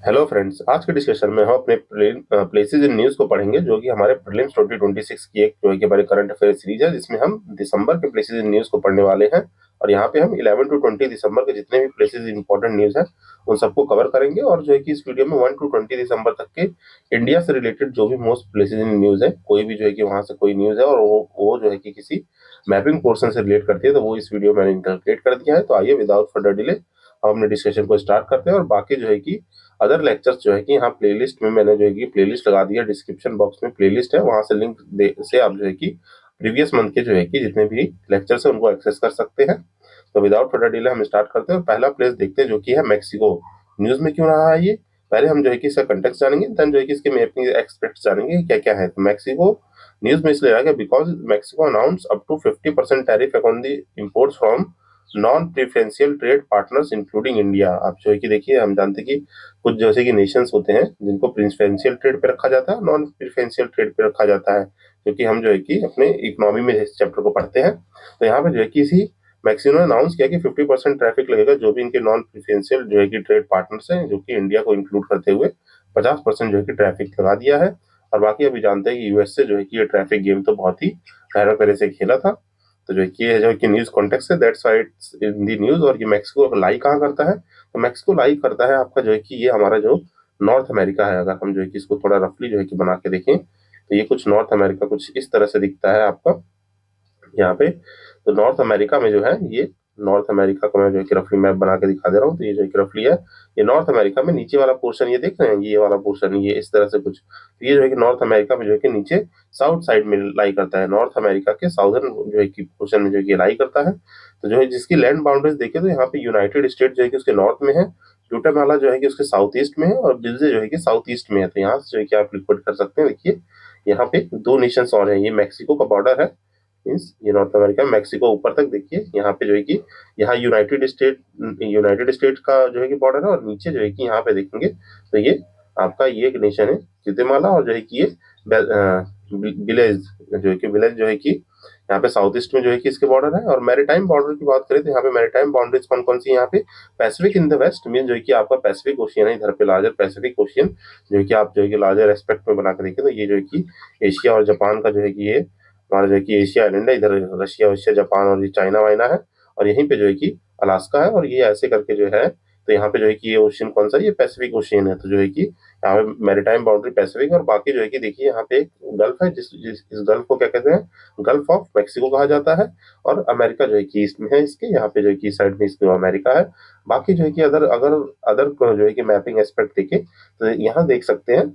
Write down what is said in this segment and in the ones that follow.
Hello friends, आज के discussion में हम अपने प्लेसेस इन न्यूज़ को पढ़ेंगे, जो कि हमारे प्रीलिम्स 2026 की एक जो है कि हमारे करंट अफेयर सीरीज है, जिसमें हम दिसंबर के प्लेसेस इन न्यूज़ को पढ़ने वाले हैं। और यहाँ पे हम 11 टू 20 दिसंबर के जितने भी प्लेसेस इंपॉर्टेंट न्यूज़ है उन सबको कवर करेंगे। और जो है कि इस वीडियो में 1 टू 20 दिसंबर तक के इंडिया से रिलेटेड जो भी मोस्ट प्लेसेस इन न्यूज़ है, कोई भी जो है कि वहाँ से कोई न्यूज़ है और वो जो है कि किसी मैपिंग पोर्सन से रिलेट करती है, तो वो इस वीडियो में मैंने इंटरप्रेट कर दिया है। तो आइए विदाउट फर्दर डिले हम अपने डिस्कशन को स्टार्ट करते हैं। और बाकी जो है कि अदर लेक्चर्स जो है कि यहाँ प्लेलिस्ट में मैंने जो है कि प्लेलिस्ट लगा दिया, डिस्क्रिप्शन बॉक्स में प्लेलिस्ट है, वहां से लिंक से आप जो है कि प्रीवियस मंथ के जो है कि जितने भी लेक्चर्स है उनको एक्सेस कर सकते हैं। तो विदाउट फर्दर डिले हम स्टार्ट करते हैं और पहला प्लेस देखते हैं, जो कि है मैक्सिको। न्यूज में क्यों रहा है ये, पहले हम जो है कि इसका कंटेक्स्ट जानेंगे, देन जो है कि इसके मैपिंग एक्सपेक्ट्स जानेंगे क्या क्या है। तो मैक्सिको न्यूज में इसलिए आ गया because Mexico announce up to 50% tariff on the imports from non preferential trade partners including India. आप जो है कि देखिए, हम जानते हैं कि कुछ जैसे कि नेशंस होते हैं जिनको प्रिफरेंशियल ट्रेड पे रखा जाता है, नॉन प्रिफरेंशियल ट्रेड पे रखा जाता है, क्योंकि हम जो है कि अपने इकोनॉमी में इस चैप्टर को पढ़ते हैं। तो यहाँ पे जो है कि इसी मैक्सिमम ने अनाउंस किया कि 50% ट्रैफिक लगेगा, जो भी इनके नॉन प्रिफरेंशियल जो है कि ट्रेड पार्टनर्स हैं, जो कि इंडिया को इंक्लूड करते हुए 50% जो है कि ट्रैफिक लगा दिया है। और बाकी अभी जानते हैं कि यूएस से जो है कि ये ट्रैफिक गेम तो बहुत ही भयानक तरह से खेला था। तो जो है कि ये जो है कि न्यूज कॉन्टेक्स्ट है, that's why it's in the news. और ये मैक्सिको लाई कहाँ करता है, तो मैक्सिको लाई करता है आपका जो है कि ये हमारा जो नॉर्थ अमेरिका है। अगर हम जो है कि इसको थोड़ा रफली जो है कि बना के देखें, तो ये कुछ नॉर्थ अमेरिका कुछ इस तरह से दिखता है आपका यहाँ पे। तो नॉर्थ अमेरिका में जो है ये, नॉर्थ अमेरिका को मैं जो है कि रफली मैप बना के दिखा दे रहा हूँ। तो ये जो है कि रफली है, ये नॉर्थ अमेरिका में नीचे वाला पोर्शन ये देख रहे हैं, ये वाला पोर्शन ये इस तरह से कुछ, तो ये जो है कि नॉर्थ अमेरिका में जो है कि नीचे साउथ साइड में लाई करता है, नॉर्थ अमेरिका के साउदर्न जो है कि पोर्शन में जो है कि लाई करता है। तो जो है जिसकी लैंड बाउंड्रीज देखे तो यहाँ पे यूनाइटेड स्टेट जो है कि उसके नॉर्थ में है, ग्वाटेमाला जो है कि उसके साउथ ईस्ट में है, और बेल्जियम जो है कि साउथ ईस्ट में है। तो यहाँ से जो है कि आप लिक्विड कर सकते हैं। देखिए यहाँ पे दो नेशंस और हैं, ये मैक्सिको का बॉर्डर है, मीन्स ये नॉर्थ अमेरिका, मैक्सिको ऊपर तक देखिए यहाँ पे जो है कि यहाँ यूनाइटेड स्टेट का जो है कि बॉर्डर है, और नीचे जो है कि यहाँ पे देखेंगे तो ये आपका ये एक नेशन है ग्वाटेमाला, और जो है कि ये विलेज विलेज जो है कि यहाँ पे साउथ ईस्ट में जो है कि इसके बॉर्डर है। और मैरीटाइम बॉर्डर की बात करें तो यहाँ पे मैरीटाइम बाउंड्रीज कौन कौन सी है यहाँ पे, Pacific in the west mean जो है कि आपका पैसिफिक ओशियन है, इधर पे लार्जर पैसिफिक ओशियन जो है कि आप जो है कि लार्जर एस्पेक्ट में बना के देखें तो ये जो है कि एशिया और जापान का जो है कि ये हमारा जो है कि एशिया आइलैंड है, इधर रशिया वशिया जापान और ये चाइना वाइना है, और यहीं पे जो है कि अलास्का है, और ये ऐसे करके जो है, तो यहाँ पे जो है कि ये ओशियन कौन सा है, ये पैसिफिक ओशियन है। तो जो है कि यहाँ पे मैरीटाइम बाउंड्री पैसिफिक, और बाकी जो है कि देखिए यहाँ पे एक गल्फ है, इस गल्फ को क्या कहते हैं, गल्फ ऑफ मैक्सिको कहा जाता है। और अमेरिका जो है कि ईस्ट में है इसके, यहाँ पे जो है कि साइड में इसके अमेरिका है। बाकी जो है कि अदर अगर अदर जो है कि मैपिंग एस्पेक्ट देखे तो यहाँ देख सकते हैं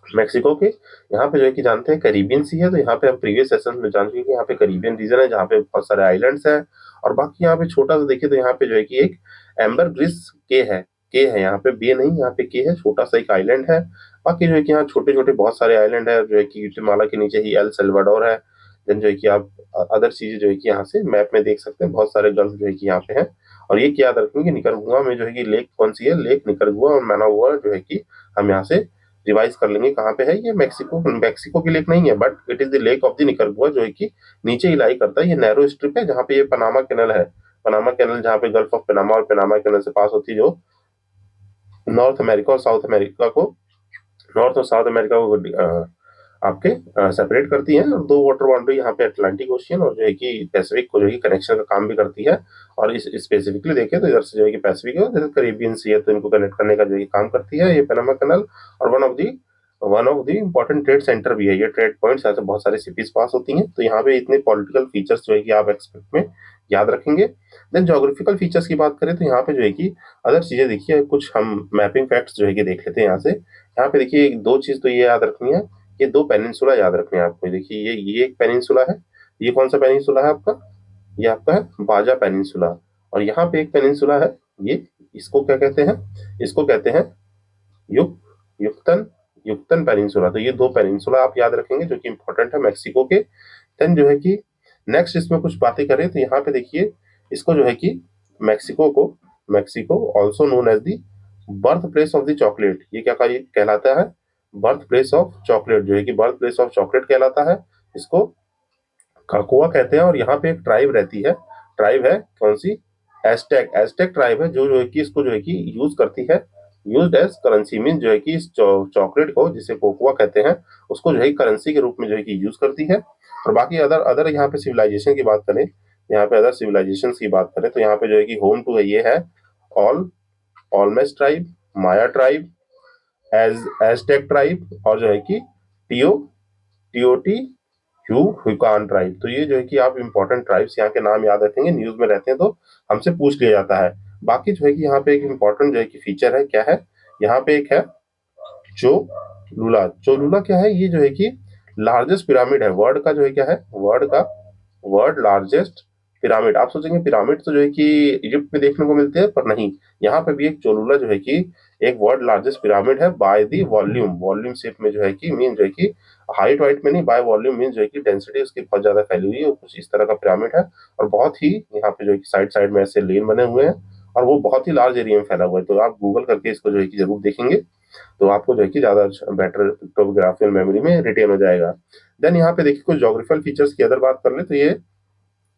मेक्सिको के, यहाँ पे जो है कि जानते हैं कैरिबियन सी है। तो यहाँ पे हम प्रीवियस सेशन में जान चुके हैं कि यहाँ पे कैरिबियन रीजन है, जहाँ पे बहुत सारे आइलैंड्स हैं। और बाकी यहाँ पे छोटा सा देखिए तो यहाँ पे जो है कि एक एम्बर ग्रिस के है यहाँ पे, बे नहीं, यहाँ पे के है, छोटा सा एक आइलैंड है। बाकी जो है कि यहाँ छोटे छोटे बहुत सारे आइलैंड है, जो है कि ग्वाटेमाला के नीचे ही एल सल्वाडोर है। देन जो है कि आप अदर चीजें जो है कि यहाँ से मैप में देख सकते हैं, बहुत सारे गल्फ जो है कि यहाँ पे हैं। और ये याद रखेंगे कि निकरगुआ में जो है कि लेक कौन सी है, लेक निकरगुआ और मैनागुआ जो है कि हम यहाँ से रिवाइज कर लेंगे कहाँ पे है। ये मैक्सिको मैक्सिको की लेक नहीं है, but it is the lake of the निकरगुआ, जो है कि नीचे ही लाई करता है। ये नैरो स्ट्रिप है जहाँ पे ये पनामा कैनल है, पनामा कैनल जहाँ पे गल्फ ऑफ पनामा और पनामा कैनल से पास होती है, जो नॉर्थ अमेरिका और साउथ अमेरिका को, नॉर्थ और साउथ अमेरिका को आपके सेपरेट करती है। और दो वाटर बाउंड्री यहाँ पे अटलांटिक ओशियन और जो है कि पैसिफिक को जो है कि कनेक्शन का काम भी करती है। और इस स्पेसिफिकली देखें तो इधर से जो है कि पैसिफिक है, जैसे करीबियन सी है, तो इनको कनेक्ट करने का जो है कि काम करती है ये पैनामा कैनल। और one of the important trade centre भी है ये, ट्रेड पॉइंट्स यहाँ से बहुत सारी सिटीज पास होती हैं। तो यहाँ पे इतने पॉलिटिकल फीचर्स जो है कि आप एक्सपेक्ट में याद रखेंगे। देन जोग्राफिकल फीचर्स की बात करें तो यहाँ पे जो है कि अदर चीजें देखिए, कुछ हम मैपिंग फैक्ट्स जो है कि देख लेते हैं यहाँ से। यहाँ पे देखिए दो चीज तो ये याद रखनी है, ये दो पेनिनसुला याद रखने हैं आपको। देखिए ये एक पेनिनसुला है, ये कौन सा पेनिनसुला है आपका, ये आपका है बाजा पेनिनसुला। और यहाँ पे एक पेनिनसुला है, ये इसको क्या कहते हैं, इसको कहते हैं युक युक्तन युक्तन पेनिनसुला। तो ये दो पेनिनसुला आप याद रखेंगे जो कि इंपॉर्टेंट है मैक्सिको के। देन जो है कि नेक्स्ट इसमें कुछ बातें करें तो यहाँ पे देखिए, इसको जो है कि Mexico also known as the birth place of the chocolate, ये क्या कहलाता है, बर्थ प्लेस ऑफ चॉकलेट, जो है कि बर्थ प्लेस ऑफ चॉकलेट कहलाता है। इसको काकोआ कहते हैं। और यहाँ पे एक ट्राइब रहती है, ट्राइब है कौन सी, एस्टेक, एस्टेक ट्राइब है, जो है कि इसको जो है कि यूज करती है यूज्ड एज करेंसी, मीन जो है कि इस चॉकलेट को, जिसे कोकोआ कहते हैं, उसको जो है करेंसी के रूप में जो है कि यूज करती है। और बाकी अदर अदर यहाँ पे सिविलाइजेशन की बात करें, यहाँ पे अदर सिविलाइजेशन की बात करें तो यहाँ पे जो है कि होम टू है, ये है ऑल ऑलमेस ट्राइब, माया ट्राइब, एजटेक ट्राइब, और जो है कि टियो टीओटी हुकान ट्राइब। तो ये जो है कि आप इंपॉर्टेंट ट्राइब्स यहाँ के नाम याद रखेंगे, न्यूज में रहते हैं तो हमसे पूछ लिया जाता है। बाकी जो है कि यहाँ पे एक इंपॉर्टेंट जो है कि फीचर है, क्या है, यहाँ पे एक है चोलुला क्या है, ये जो है कि लार्जेस्ट पिरामिड है वर्ल्ड का, जो है क्या है, वर्ल्ड लार्जेस्ट पिरामिड। आप सोचेंगे पिरामिड तो जो है कि इजिप्ट में देखने को मिलते हैं, पर नहीं, यहाँ पे भी एक चोलुला जो है कि एक वर्ल्ड लार्जेस्ट पिरामिड है by the volume, volume shape में जो है कि मीन जो है कि हाइट वाइट में नहीं, बाय वॉल्यूम मीन जो है कि डेंसिटी उसकी बहुत ज्यादा फैली हुई है, कुछ इस तरह का पिरामिड है। और बहुत ही यहाँ पे जो है कि साइड साइड में ऐसे लेन बने हुए हैं, और वो बहुत ही लार्ज एरिया में फैला हुआ है। तो आप गूगल करके इसको जो है कि जरूर देखेंगे, तो आपको जो है कि ज्यादा बेटर टोपोग्राफिकल मेमोरी में रिटेन हो जाएगा। देन यहाँ पे देखिए कुछ जोग्राफिकल फीचर्स की अदर बात कर ले तो ये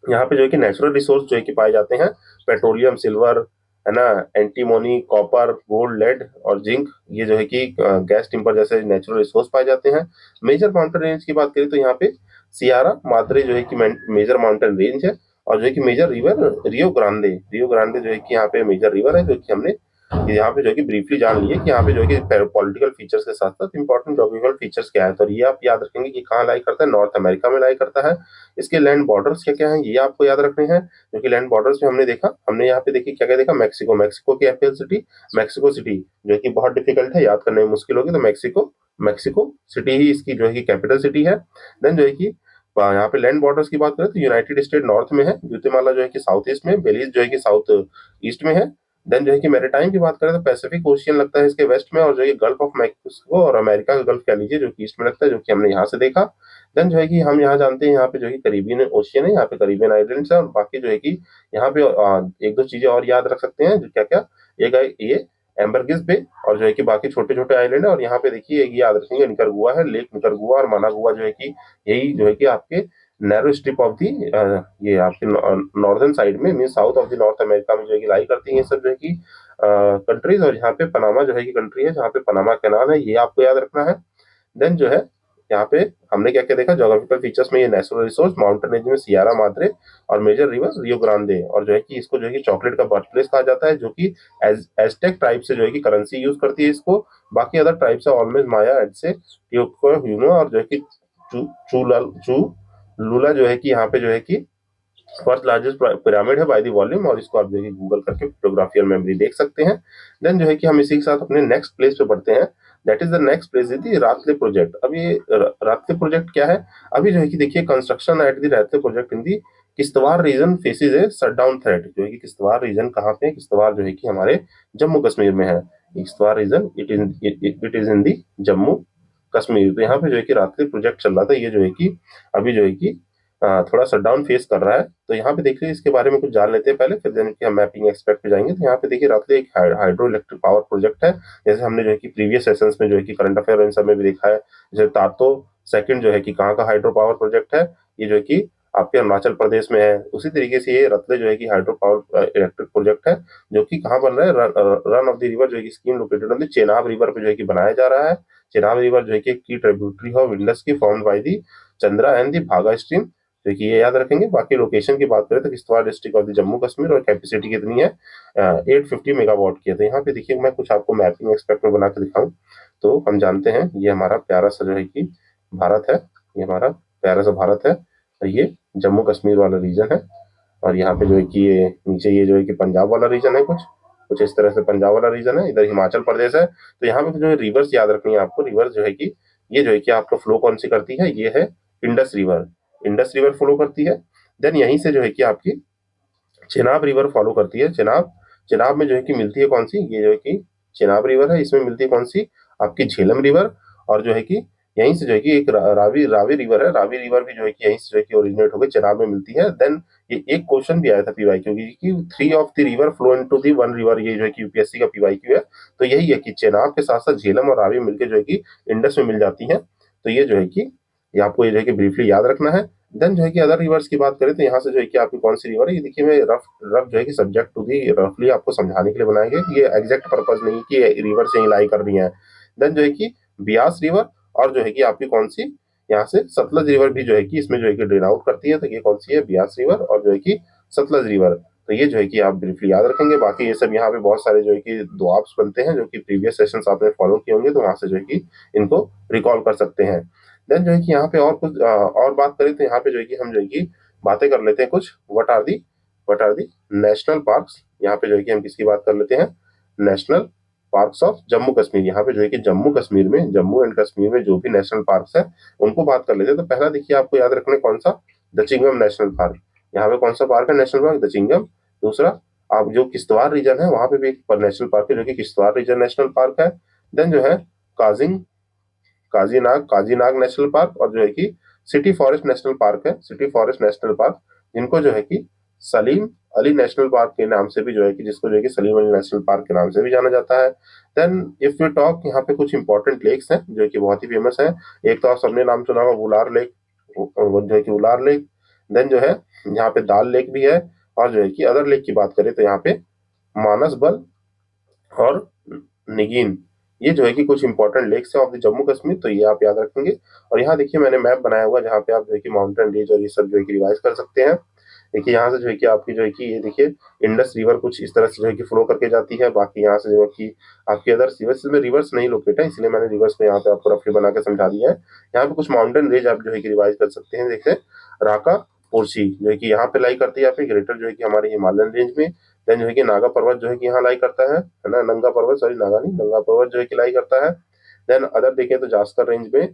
यहाँ पे जो है कि नेचुरल रिसोर्स जो है कि पाए जाते हैं, पेट्रोलियम, सिल्वर, है ना, एंटीमोनी, कॉपर, गोल्ड, लेड और जिंक, ये जो है कि गैस टिम्बर जैसे नेचुरल रिसोर्स पाए जाते हैं। मेजर माउंटेन रेंज की बात करें तो यहाँ पे सियारा माद्रे जो है कि मेजर माउंटेन रेंज है, और जो है कि मेजर रिवर रियो ग्रांडे जो है कि यहाँ पे मेजर रिवर है, जो कि हमने यहाँ पे जो है कि ब्रीफली जान लिए कि यहाँ पे जो है कि पॉलिटिकल फीचर्स के साथ साथ इंपॉर्टेंट जोग्राफिकल फीचर्स क्या है। तो ये आप याद रखेंगे कि कहाँ लाई करता है, नॉर्थ अमेरिका में लाई करता है। इसके लैंड बॉर्डर्स क्या क्या है, ये आपको याद रखने हैं, क्योंकि लैंड बॉर्डर्स में हमने यहाँ पे देखिए क्या क्या देखा, मैक्सिको की कैपिटल सिटी, मैक्सिको सिटी, जो कि बहुत डिफिकल्ट है, याद करने में मुश्किल होगी, तो मैक्सिको मैक्सिको सिटी ही इसकी जो है कि कैपिटल सिटी है। देन जो है कि यहाँ पे लैंड बॉर्डर्स की बात करें तो यूनाइटेड स्टेट नॉर्थ में है, ग्वाटेमाला जो है कि साउथ ईस्ट में, बेलीज जो है कि साउथ ईस्ट में है। देन जो है कि मैरीटाइम की बात करें तो पैसिफिक ओशियन लगता है इसके वेस्ट में, और जो है गल्फ ऑफ मैक्सिको और अमेरिका का गल्फ कह लीजिए जो कि ईस्ट में लगता है, जो कि हमने यहाँ से देखा। देन जो है कि हम यहाँ जानते हैं यहाँ पे जो है करीबियन ओशियन है, यहाँ पे करीबियन आइलैंड्स है, और बाकी जो है कि यहाँ पे एक दो चीजें और याद रख सकते हैं, जो क्या क्या, ये एम्बरगिस बे, और जो है कि बाकी छोटे छोटे आइलैंड है। और यहाँ पे देखिए ये याद रखेंगे निकरगुआ है, लेक निकरगुआ और मनागुआ जो है कि यही जो है कि आपके नैरो स्ट्रिप ऑफ दी, ये आपके नॉर्दर्न साइड में mean south of the north America में जो है कि लाई करती है ये सब जो है कि कंट्रीज। और यहाँ पे पनामा जो है कि कंट्री है, जहाँ पे पनामा कैनाल है, ये आपको याद रखना है। देन जो है यहाँ पे हमने क्या क्या देखा जोग्राफिकल फीचर्स में, ये नेचुरल रिसोर्स माउंटेन रेंज में सियारा माद्रे, और मेजर रिवर रियो ग्रांडे, और जो है कि इसको जो है कि चॉकलेट का बर्थ प्लेस कहा जाता है, जो कि एजटेक ट्राइब से जो है कि करेंसी यूज करती है इसको। बाकी अदर ट्राइब से ऑलमेज माया एडसे ह्यूनो, और जो है कि चू चू लूला जो है कि यहाँ पे जो है कि फर्स्ट लार्जेस्ट पिरामिड है बाय द वॉल्यूम, और इसको आप देखिए गूगल करके फोटोग्राफी और मेमोरी देख सकते हैं। देन जो है कि हम इसी के साथ अपने नेक्स्ट प्लेस पे बढ़ते हैं, that is the next place is the Ratle project. अब ये रातले प्रोजेक्ट क्या है, अभी जो है कि देखिए construction at the Ratle project in the Kishtwar region faces a shutdown threat. जो है कि किश्तवाड़ रीजन कहाँ पे है, किश्तवाड़ जो है कि हमारे जम्मू कश्मीर में है, Kishtwar region it is in the Jammu Kashmir. तो यहाँ पे जो है कि रात्रि प्रोजेक्ट चल रहा था, ये जो है कि अभी जो है कि थोड़ा शटडाउन फेस कर रहा है। तो यहाँ पे देखिए इसके बारे में कुछ जान लेते हैं पहले, फिर देन हम मैपिंग एक्सपेक्ट पे जाएंगे। तो यहाँ पे देखिए रात्रि एक हाइड्रो इलेक्ट्रिक पावर प्रोजेक्ट है, जैसे हमने जो है कि प्रीवियस सेशंस में जो है कि करंट अफेयर इन सब में भी देखा है। जैसे तातो सेकंड जो है कि कहाँ का हाइड्रो पावर प्रोजेक्ट है, ये जो है कि आपके अरुणाचल प्रदेश में है। उसी तरीके से ये रत्ले जो है कि हाइड्रो पावर इलेक्ट्रिक प्रोजेक्ट है, जो कि कहाँ बन रहा है, रन ऑफ द रिवर जो है कि scheme located on the Chenab river पे जो है कि बनाया जा रहा है। चेनाब रिवर जो है कि की ट्रिब्यूटरी ऑफ इंडस की formed by the Chandra and the भागा स्ट्रीम, जो कि ये याद रखेंगे। बाकी लोकेशन की बात करें तो Kishtwar district of the Jammu Kashmir, और कैपेसिटी कितनी है 850 मेगावाट की है। तो यहाँ पे देखिए मैं कुछ आपको मैपिंग एक्सपेक्ट में बना के दिखाऊं, तो हम जानते हैं ये हमारा प्यारा सा जो है कि भारत है, ये हमारा प्यारा सा भारत है, और ये जम्मू कश्मीर वाला रीजन है। और यहाँ पे जो है कि ये नीचे ये जो है कि पंजाब वाला रीजन है, कुछ कुछ इस तरह से पंजाब वाला रीजन है, इधर हिमाचल प्रदेश है। तो यहाँ पे जो है रिवर्स याद रखनी है आपको, रिवर्स जो है कि ये जो है कि आपको फ्लो कौन सी करती है, ये है Indus river, Indus river flow करती है। देन यहीं से जो है कि आपकी चेनाब रिवर फॉलो करती है, चेनाब, चेनाब में जो है कि मिलती है कौन सी, ये जो है कि चेनाब रिवर है, इसमें मिलती है कौन सी, आपकी झेलम रिवर। और जो है कि यहीं से जो है कि एक रावी रावी रिवर है, रावी रिवर भी जो है कि यहीं से जो है कि ओरिजिनेट होकर चेनाब में मिलती है। देन ये एक क्वेश्चन भी आया था पीवाईक्यू की, three of the river flow into the one river, ये जो है कि यूपीएससी का पीवाईक्यू है। तो यही है कि चेनाब के साथ साथ झेलम और रावी मिलकर जो है कि इंडस में मिल जाती है। तो ये जो है कि ये आपको ये जो है कि ब्रीफली याद रखना है। देन जो है कि अदर रिवर्स की बात करें तो यहाँ से जो है कि आपकी कौन सी रिवर है, ये देखिए मैं रफ रफ जो है कि सब्जेक्ट टू दी रफली आपको समझाने के लिए बनाए गए, ये एग्जैक्ट पर्पज नहीं कि रिवर से ही लाई कर रही है। देन जो है कि ब्यास रिवर, और जो है कि आपकी कौन सी, यहाँ से सतलज रिवर भी जो है कि इसमें जो है कि ड्रेन आउट करती है, तो ये कौन सी है, ब्यास रिवर और जो है कि सतलज रिवर। तो ये जो है कि आप ब्रीफली याद रखेंगे। बाकी ये सब यहाँ पे बहुत सारे जो है कि दुआब्स बनते हैं जो कि प्रीवियस सेशंस आपने फॉलो किए होंगे, तो वहां से जो है कि इनको रिकॉल कर सकते हैं। देन जो है कि यहाँ पे और कुछ और बात करें तो यहाँ पे जो है कि हम जो है कि बातें कर लेते हैं कुछ, what are the national parks. यहाँ पे जो है कि हम किसकी बात कर लेते हैं, national parks of Jammu Kashmir. यहाँ पे जो है कि जम्मू कश्मीर में, जम्मू एंड कश्मीर में जो भी नेशनल पार्क्स है उनको बात कर लेते हैं। तो पहला देखिए आपको याद रखना है कौन सा, दचिंगम नेशनल पार्क। यहाँ पे कौन सा पार्क है, नेशनल पार्क दचिंगम। दूसरा, आप जो किश्तवाड़ रीजन है वहां पे भी एक नेशनल पार्क है जो कि किश्तवाड़ रीजन नेशनल पार्क है। देन जो है काजिंग काजीनाग नेशनल पार्क, और जो है कि सिटी फॉरेस्ट नेशनल पार्क है, सिटी फॉरेस्ट नेशनल पार्क, जिनको जो है कि सलीम अली नेशनल पार्क के नाम से भी जो है कि, जिसको जो है कि सलीम अली नेशनल पार्क के नाम से भी जाना जाता है। देन इफ यू टॉक, यहाँ पे कुछ इंपॉर्टेंट लेक्स हैं जो कि बहुत ही फेमस है। एक तो आप सबने नाम सुना होगा वुलार लेक, वो जो है कि वुलार लेक। देन जो है यहाँ पे दाल लेक भी है। और जो है कि अदर लेक की बात करें तो यहाँ पे मानसबल और निगीन, ये जो है कि कुछ इंपॉर्टेंट लेक्स है ऑफ द जम्मू कश्मीर, तो ये आप याद रखेंगे। और यहाँ देखिए मैंने मैप बनाया हुआ जहाँ पे आप जो है कि माउंटेन रेंज और ये सब जो है कि रिवाइज कर सकते हैं। देखिए यहाँ से जो है कि आपकी जो है कि ये देखिए इंडस रिवर कुछ इस तरह से जो है कि फ्लो करके जाती है। बाकी यहाँ से जो है कि आपकी अदर रिवर्स में रिवर्स नहीं लोकेट है, इसलिए मैंने रिवर्स को यहाँ पे आपको रफली बना के समझा दिया है। यहाँ पे कुछ माउंटेन रेंज आप जो है कि रिवाइज कर सकते हैं। देखिए राका पोर्सी जो है कि यहाँ पे लाई करती है, या फिर ग्रेटर जो है कि हमारे हिमालयन रेंज में। देन जो है कि नागा पर्वत जो है कि यहाँ लाई करता है ना, नंगा पर्वत, सॉरी नागा नहीं, नंगा पर्वत जो है कि लाई करता है। देन अदर देखें तो जास्कर रेंज में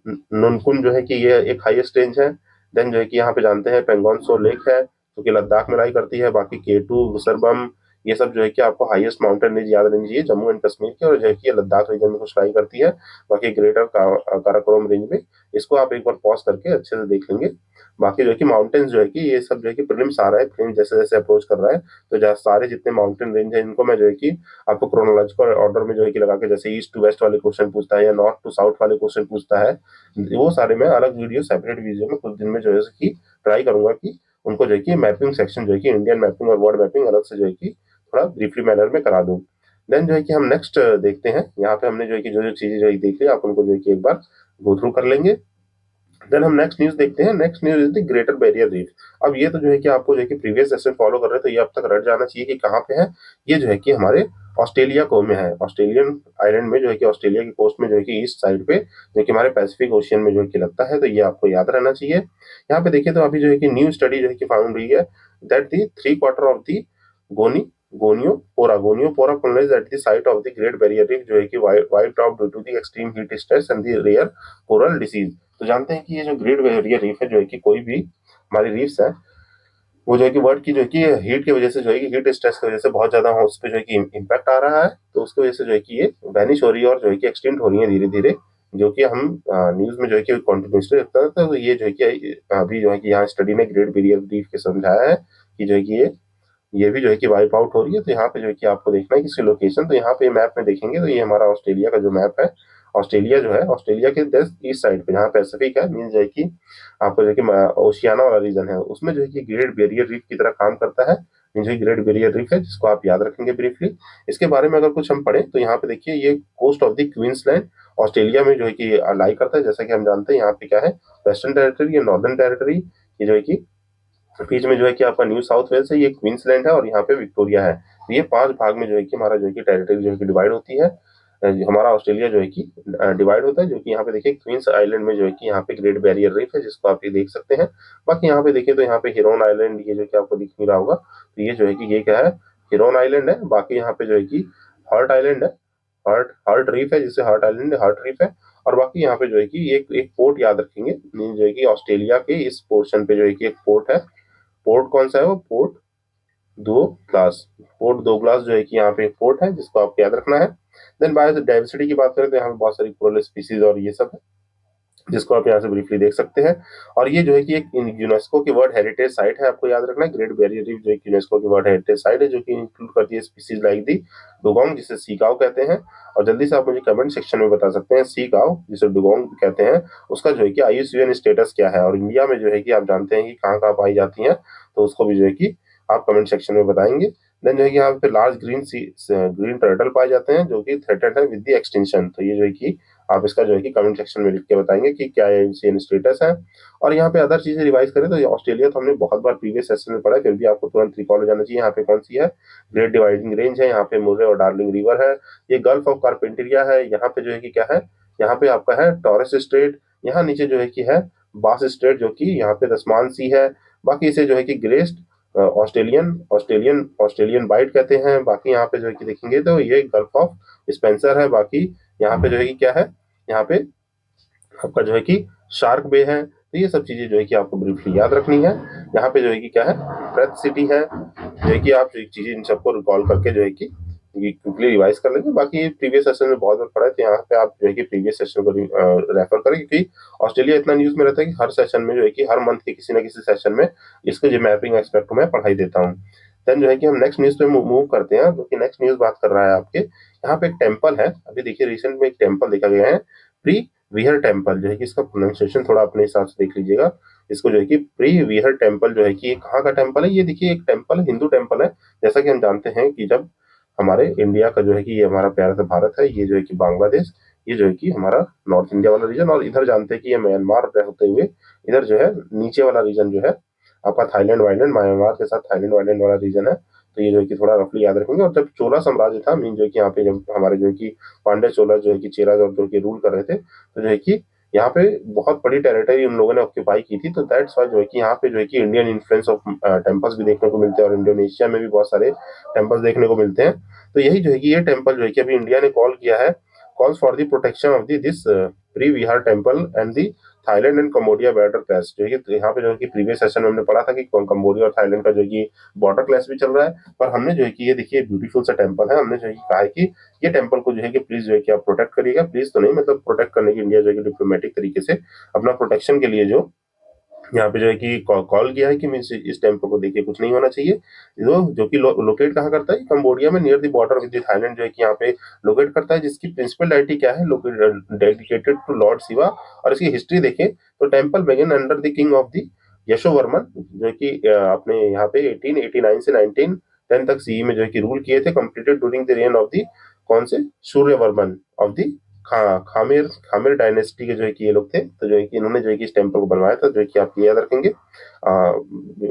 नुनकुन जो है कि ये एक हाईएस्ट रेंज है। देन जो है कि यहाँ पे जानते हैं पेंगोंग सो लेक है जो कि लद्दाख में लाई करती है। बाकी केटू वसरबम, ये सब जो है कि आपको हाईएस्ट माउंटेन रेंज याद रहनी चाहिए जम्मू एंड कश्मीर की, और जो है कि ये लद्दाख रीजन में कुछ लाई करती है। बाकी ग्रेटर काराकोरम रेंज में, इसको आप एक बार पॉज करके अच्छे से देख लेंगे। बाकी जो है कि माउंटेन्स जो है कि ये सब जो है कि प्रीलिम्स आ रहा है, प्रीलिम्स जैसे जैसे अप्रोच कर रहा है, तो सारे जितने माउंटेन रेंज है इनको मैं जो है कि आपको क्रोनोलॉजिकल ऑर्डर में जो है कि लगा के, जैसे ईस्ट टू वेस्ट वाले क्वेश्चन पूछता है या नॉर्थ टू साउथ वाले क्वेश्चन पूछता है, वो सारे मैं अलग वीडियो, सेपरेट वीडियो में कुछ दिन में जो है कि ट्राई करूंगा कि उनको जो है कि मैपिंग सेक्शन जो है कि इंडियन मैपिंग और वर्ल्ड मैपिंग अलग से जो है कि थोड़ा ब्रीफली मैनर में करा दूं। देन जो है कि हम नेक्स्ट देखते हैं। यहाँ पे हमने जो है कि जो जो चीजें जो है देख ली, आप उनको जो है कि एक बार गो थ्रू कर लेंगे। देन हम नेक्स्ट न्यूज देखते हैं। Next news is the greater barrier reef. अब ये तो जो है कि आपको जो है कि प्रीवियस सेशन फॉलो कर रहे हैं तो ये अब तक रट जाना चाहिए कि कहाँ पे है। ये जो है कि हमारे ऑस्ट्रेलिया को में है, ऑस्ट्रेलियन आइलैंड में जो है कि ऑस्ट्रेलिया की कोस्ट में जो है कि ईस्ट साइड पे जो कि हमारे पैसिफिक ओशियन में जो है कि लगता है, तो ये आपको याद रहना चाहिए। यहाँ पे देखिए तो अभी जो है कि न्यू स्टडी जो है कि फाउंड हुई है दैट दी 3/4 ऑफ दी गोनी gonio Pora colonies at the site of the Great Barrier Reef जो है कि wiped out due to the extreme heat stress and the rare coral disease. तो जानते हैं कि ये जो ग्रेट बैरियर रीफ है जो है कि कोई भी हमारी रीफ्स है वो जो है कि वर्ल्ड की जो है कि हीट की वजह से, जो है कि हीट स्ट्रेस की वजह से बहुत ज्यादा उस पर जो है कि इम्पैक्ट आ रहा है, तो उसकी वजह से जो है कि ये वैनिश हो रही है और जो है कि एक्सटिंक्ट हो रही है धीरे धीरे, जो कि हम न्यूज में जो है कि कॉन्टिन्यूसली रखता था। तो ये जो है कि अभी जो है कि यहाँ स्टडी ने ग्रेट बैरियर रीफ के समझाया है कि जो है कि ये भी जो है कि वाइप आउट हो रही है। तो यहाँ पे जो है कि आपको देखना है कि इसकी लोकेशन, तो यहाँ पे मैप में देखेंगे तो ये हमारा ऑस्ट्रेलिया का जो मैप है, ऑस्ट्रेलिया जो है ऑस्ट्रेलिया के जस्ट ईस्ट साइड पे जहाँ पैसिफिक है, मीन जो है कि आपको जो है कि ओशियाना वाला रीजन है, उसमें जो है कि ग्रेट बैरियर रीफ की तरह काम करता है। मीन जो ग्रेट बैरियर रीफ है जिसको आप याद रखेंगे ब्रीफली। इसके बारे में अगर कुछ हम पढ़ें तो यहाँ पे देखिए ये coast of the Queensland Australia में जो है कि लाई करता है। जैसा कि हम जानते हैं यहाँ पे क्या है, वेस्टर्न टेरिटरी या नॉर्दर्न टेरिटरी, ये जो है कि बीच में जो है कि आपका न्यू साउथ वेल्स है, ये क्वींसलैंड है और यहाँ पे विक्टोरिया है। तो ये 5 भाग में जो है कि हमारा जो है कि टेरिटरी जो है कि डिवाइड होती है। हमारा ऑस्ट्रेलिया जो है कि डिवाइड होता है, जो कि यहाँ पे देखिए क्वींस आइलैंड में जो है कि यहाँ पे ग्रेट बैरियर रीफ है जिसको आप ये देख सकते हैं। बाकी यहाँ पे देखिए तो यहाँ पे हिरोन आइलैंड, ये जो कि आपको दिख नहीं रहा होगा, तो ये जो है कि ये क्या है, हिरोन आइलैंड है। बाकी यहाँ पे जो है कि हर्ट आइलैंड है, हर्ट हर्ट रीफ है, जिससे हर्ट आइलैंड हर्ट रीफ है। और बाकी यहाँ पे जो है कि एक एक पोर्ट याद रखेंगे, जो है कि ऑस्ट्रेलिया के इस पोर्शन पे जो है कि एक पोर्ट है। पोर्ट कौन सा है, वो पोर्ट दो ग्लास, पोर्ट दो ग्लास जो है कि यहाँ पे एक पोर्ट है जिसको आपको याद रखना है। देन बायोडाइवर्सिटी की बात करें तो यहाँ पे बहुत सारी कोरल स्पीसीज और ये सब है। जिसको आप यहाँ से ब्रीफली देख सकते हैं। और ये जो है कि एक यूनेस्को की वर्ल्ड हेरिटेज साइट है, आपको याद रखना है। ग्रेट बैरियर रीफ जो एक यूनेस्को की वर्ल्ड हेरिटेज साइट है, जो कि इंक्लूड करती है स्पीसीज लाइक दी डुगोंग, जिसे सी काऊ कहते हैं। और जल्दी से आप मुझे कमेंट सेक्शन में बता सकते हैं, सी काऊ जिसे डुगोंग कहते हैं, उसका जो है कि IUCN स्टेटस क्या है, और इंडिया में जो है कि आप जानते हैं कि कहाँ कहाँ पाई जाती हैं, तो उसको भी जो है कि आप कमेंट सेक्शन में बताएंगे। देन जो है कि यहाँ पे लार्ज ग्रीन टर्टल पाए जाते हैं, जो कि थ्रेटेड है विद द एक्सटिंक्शन। तो ये जो है कि आप इसका जो है कि कमेंट सेक्शन में लिख के बताएंगे कि क्या IUCN स्टेटस है। और यहाँ पे अदर चीजें रिवाइज करें तो ये ऑस्ट्रेलिया तो हमने बहुत बार प्रीवियस सेशन में पढ़ा है, फिर भी आपको तुरंत रिकॉल हो जाना चाहिए। यहाँ पे कौन सी है, ग्रेट डिवाइडिंग रेंज है, यहाँ पे मुर्रे और डार्लिंग रिवर है, ये गल्फ ऑफ कारपेंटेरिया है, यहाँ पे जो है कि क्या है, यहाँ पे आपका है टॉरस स्ट्रेट, यहाँ नीचे जो है कि है बास स्ट्रेट, जो कि यहाँ पे दसमान सी है। बाकी इसे जो है कि great Australian Australian Australian Bight कहते हैं। बाकी यहाँ पे जो है कि देखेंगे तो ये गल्फ ऑफ स्पेंसर है। बाकी यहाँ पे जो है कि क्या है, यहाँ पे आपका जो है कि शार्क बे है। तो ये सब चीजें जो है कि आपको ब्रीफली याद रखनी है। यहाँ पे जो है कि क्या है, ब्रेथ सिटी है, जो है कि आप जो चीजें इन सबको रिकॉल करके जो है कि ये क्विकली रिवाइज कर लेंगे। बाकी प्रीवियस सेशन में बहुत बार पढ़ा है, तो यहाँ पे आप जो है कि प्रीवियस सेशन को रेफर करें, क्योंकि ऑस्ट्रेलिया इतना न्यूज में रहता है कि हर सेशन में जो है कि हर मंथ के किसी न किसी सेशन में इसको जो मैपिंग एक्सपेक्ट को मैं पढ़ाई देता हूँ। देन जो है कि हम नेक्स्ट न्यूज पे मूव करते हैं, जो कि नेक्स्ट न्यूज बात कर रहा है आपके यहाँ पे एक टेम्पल है। अभी देखिए रिसेंट में एक टेम्पल देखा गया है, प्री विहर टेम्पल, जो है कि इसका प्रोनाउंसिएशन थोड़ा अपने हिसाब से देख लीजिएगा। इसको जो है कि प्री विहर टेम्पल जो है कि ये कहाँ का टेम्पल है, ये देखिए एक टेम्पल है, हिंदू टेम्पल है। जैसा कि हम जानते हैं कि जब हमारे इंडिया का जो है कि ये हमारा प्यारा सा भारत है, ये जो है कि बांग्लादेश, ये जो है कि हमारा नॉर्थ इंडिया वाला रीजन, और इधर जानते हैं कि ये म्यांमार होते हुए इधर जो है नीचे वाला रीजन जो है आपका थाईलैंड वाईलैंड, म्यांमार के साथ थाईलैंड वाईलैंड वाला रीजन है। तो ये जो है कि थोड़ा रफली याद रखेंगे। और जब चोला साम्राज्य था, मीन जो है कि यहाँ पे जब हमारे जो है कि पांड्य चोला जो है कि चेरा जो कि रूल कर रहे थे, तो जो है कि यहाँ पे बहुत बड़ी टेरिटरी उन लोगों ने ऑक्यूपाई की थी। तो दैट्स वाई जो है कि यहाँ पे जो है कि इंडियन इन्फ्लुएंस ऑफ टेम्पल्स भी देखने को मिलते हैं, और इंडोनेशिया में भी बहुत सारे टेम्पल्स देखने को मिलते हैं। तो यही जो है कि ये टेम्पल जो है कि अभी इंडिया ने कॉल किया है, calls for the protection of this pre Vihar temple and the Thailand and Cambodia border clash. जो है कि यहाँ पे जो है कि प्रीवियस सेशन में हमने पढ़ा था कि कम्बोडिया और थाईलैंड का जो है कि बॉर्डर क्लैश भी चल रहा है। पर हमने जो है कि ये देखिए ब्यूटीफुल सा टेम्पल है, हमने जो है कि कहा है कि ये टेम्पल को जो है कि प्लीज जो है कि आप प्रोटेक्ट करिएगा। प्लीज तो नहीं, मतलब प्रोटेक्ट करने की इंडिया जो है कि डिप्लोमेटिक तरीके से अपना प्रोटेक्शन के लिए जो यहाँ पे जो है कि कॉल किया है कि मीन्स इस टेम्पल को देखिए कुछ नहीं होना चाहिए। जो कि लोकेट कहाँ करता है, कंबोडिया में near the border with Thailand जो है कि यहाँ पे लोकेट करता है, जिसकी प्रिंसिपल डायटी क्या है, डेडिकेटेड टू लॉर्ड शिवा। और इसकी हिस्ट्री देखें तो temple begin under the king of the Yashovarman, जो कि अपने यहाँ पे 1889 से 1910 तक CE में जो है कि रूल किए थे, completed during the rain of the कौन से, सूर्यवर्मन ऑफ द खामेर खामेर डायनेस्टी के जो है कि ये लोग थे। तो जो है कि इन्होंने जो है कि इस टेम्पल को बनवाया था, जो है कि आप याद रखेंगे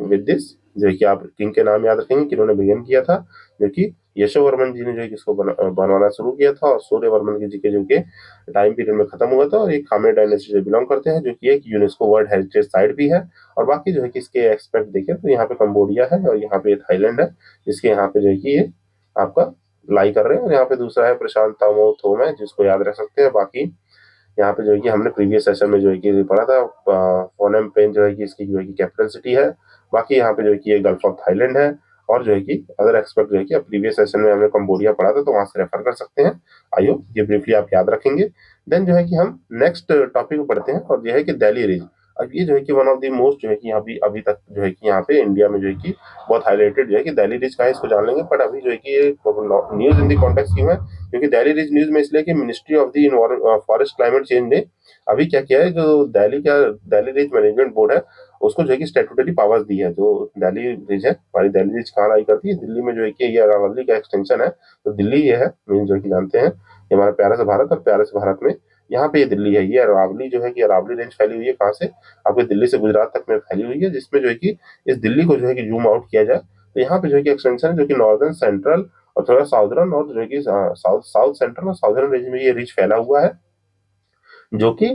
विद दिस, जो है कि आप किंग के नाम याद रखेंगे कि इन्होंने बिगिन किया था, जो कि यशोवर्मन जी ने जो है कि इसको बनवाना शुरू किया था, और सूर्यवर्मन जी के जो कि टाइम पीरियड में खत्म हुआ था। और ये खामेर डायनेस्टी से बिलोंग करते हैं, जो कि एक यूनेस्को वर्ल्ड हेरिटेज साइट भी है। और बाकी जो है कि इसके एक्सपेक्ट देखें तो यहाँ पे कंबोडिया है और यहाँ पे थाईलैंड है, जिसके यहाँ पे जो है कि ये आपका लाई कर रहे हैं। और यहाँ पे दूसरा है प्रशांत तामो थोम है, जिसको याद रख सकते हैं। बाकी यहाँ पे जो है कि हमने प्रीवियस सेशन में जो है कि पढ़ा था, फोनम पेन जो है कि इसकी जो है कि कैपिटल सिटी है। बाकी यहाँ पे जो है कि ये गल्फ ऑफ थाईलैंड है। और जो है कि अदर एक्सपेक्ट जो है कि प्रीवियस सेशन में हमने कंबोडिया पढ़ा था, तो वहां से रेफर कर सकते हैं। आई होप ये ब्रीफली आप याद रखेंगे। देन जो है कि हम नेक्स्ट टॉपिक पे पढ़ते हैं, और ये है कि दिल्ली रिज। अब ये जो है कि वन ऑफ द मोस्ट जो है कि अभी अभी तक जो है कि यहाँ पे इंडिया में जो है कि बहुत हाईलाइटेड जो है कि दिल्ली रिज का है, इसको जान लेंगे। बट अभी जो है कि ये न्यूज इन द कॉन्टेक्स्ट क्यों है, क्योंकि दिल्ली रिज न्यूज में इसलिए कि ministry of the forest climate change ने अभी क्या किया है, जो दिल्ली रिज मैनेजमेंट बोर्ड है, उसको जो है कि स्टेटूटरी पावर्स दी है। जो दिल्ली रिज है, हमारी दिल्ली रिज कहाँ लाई करती है, दिल्ली में जो है कि ये अरावली का एक्सटेंशन है। तो दिल्ली ये है मीन जो है कि जानते हैं ये हमारा प्यारा सा भारत, और प्यारे से भारत में यहाँ पे ये दिल्ली है। ये अरावली जो है कि अरावली रेंज फैली हुई है कहाँ से, आपके दिल्ली से गुजरात तक में फैली हुई है, जिसमें जो है कि इस दिल्ली को जो है कि जूम आउट किया जाए तो यहाँ पे जो है कि एक्सटेंशन है, जो कि नॉर्दर्न सेंट्रल और थोड़ा साउदर्न, और जो है कि साउथ साउथ सेंट्रल और साउदर्न रेंज में ये रीच फैला हुआ है, जो कि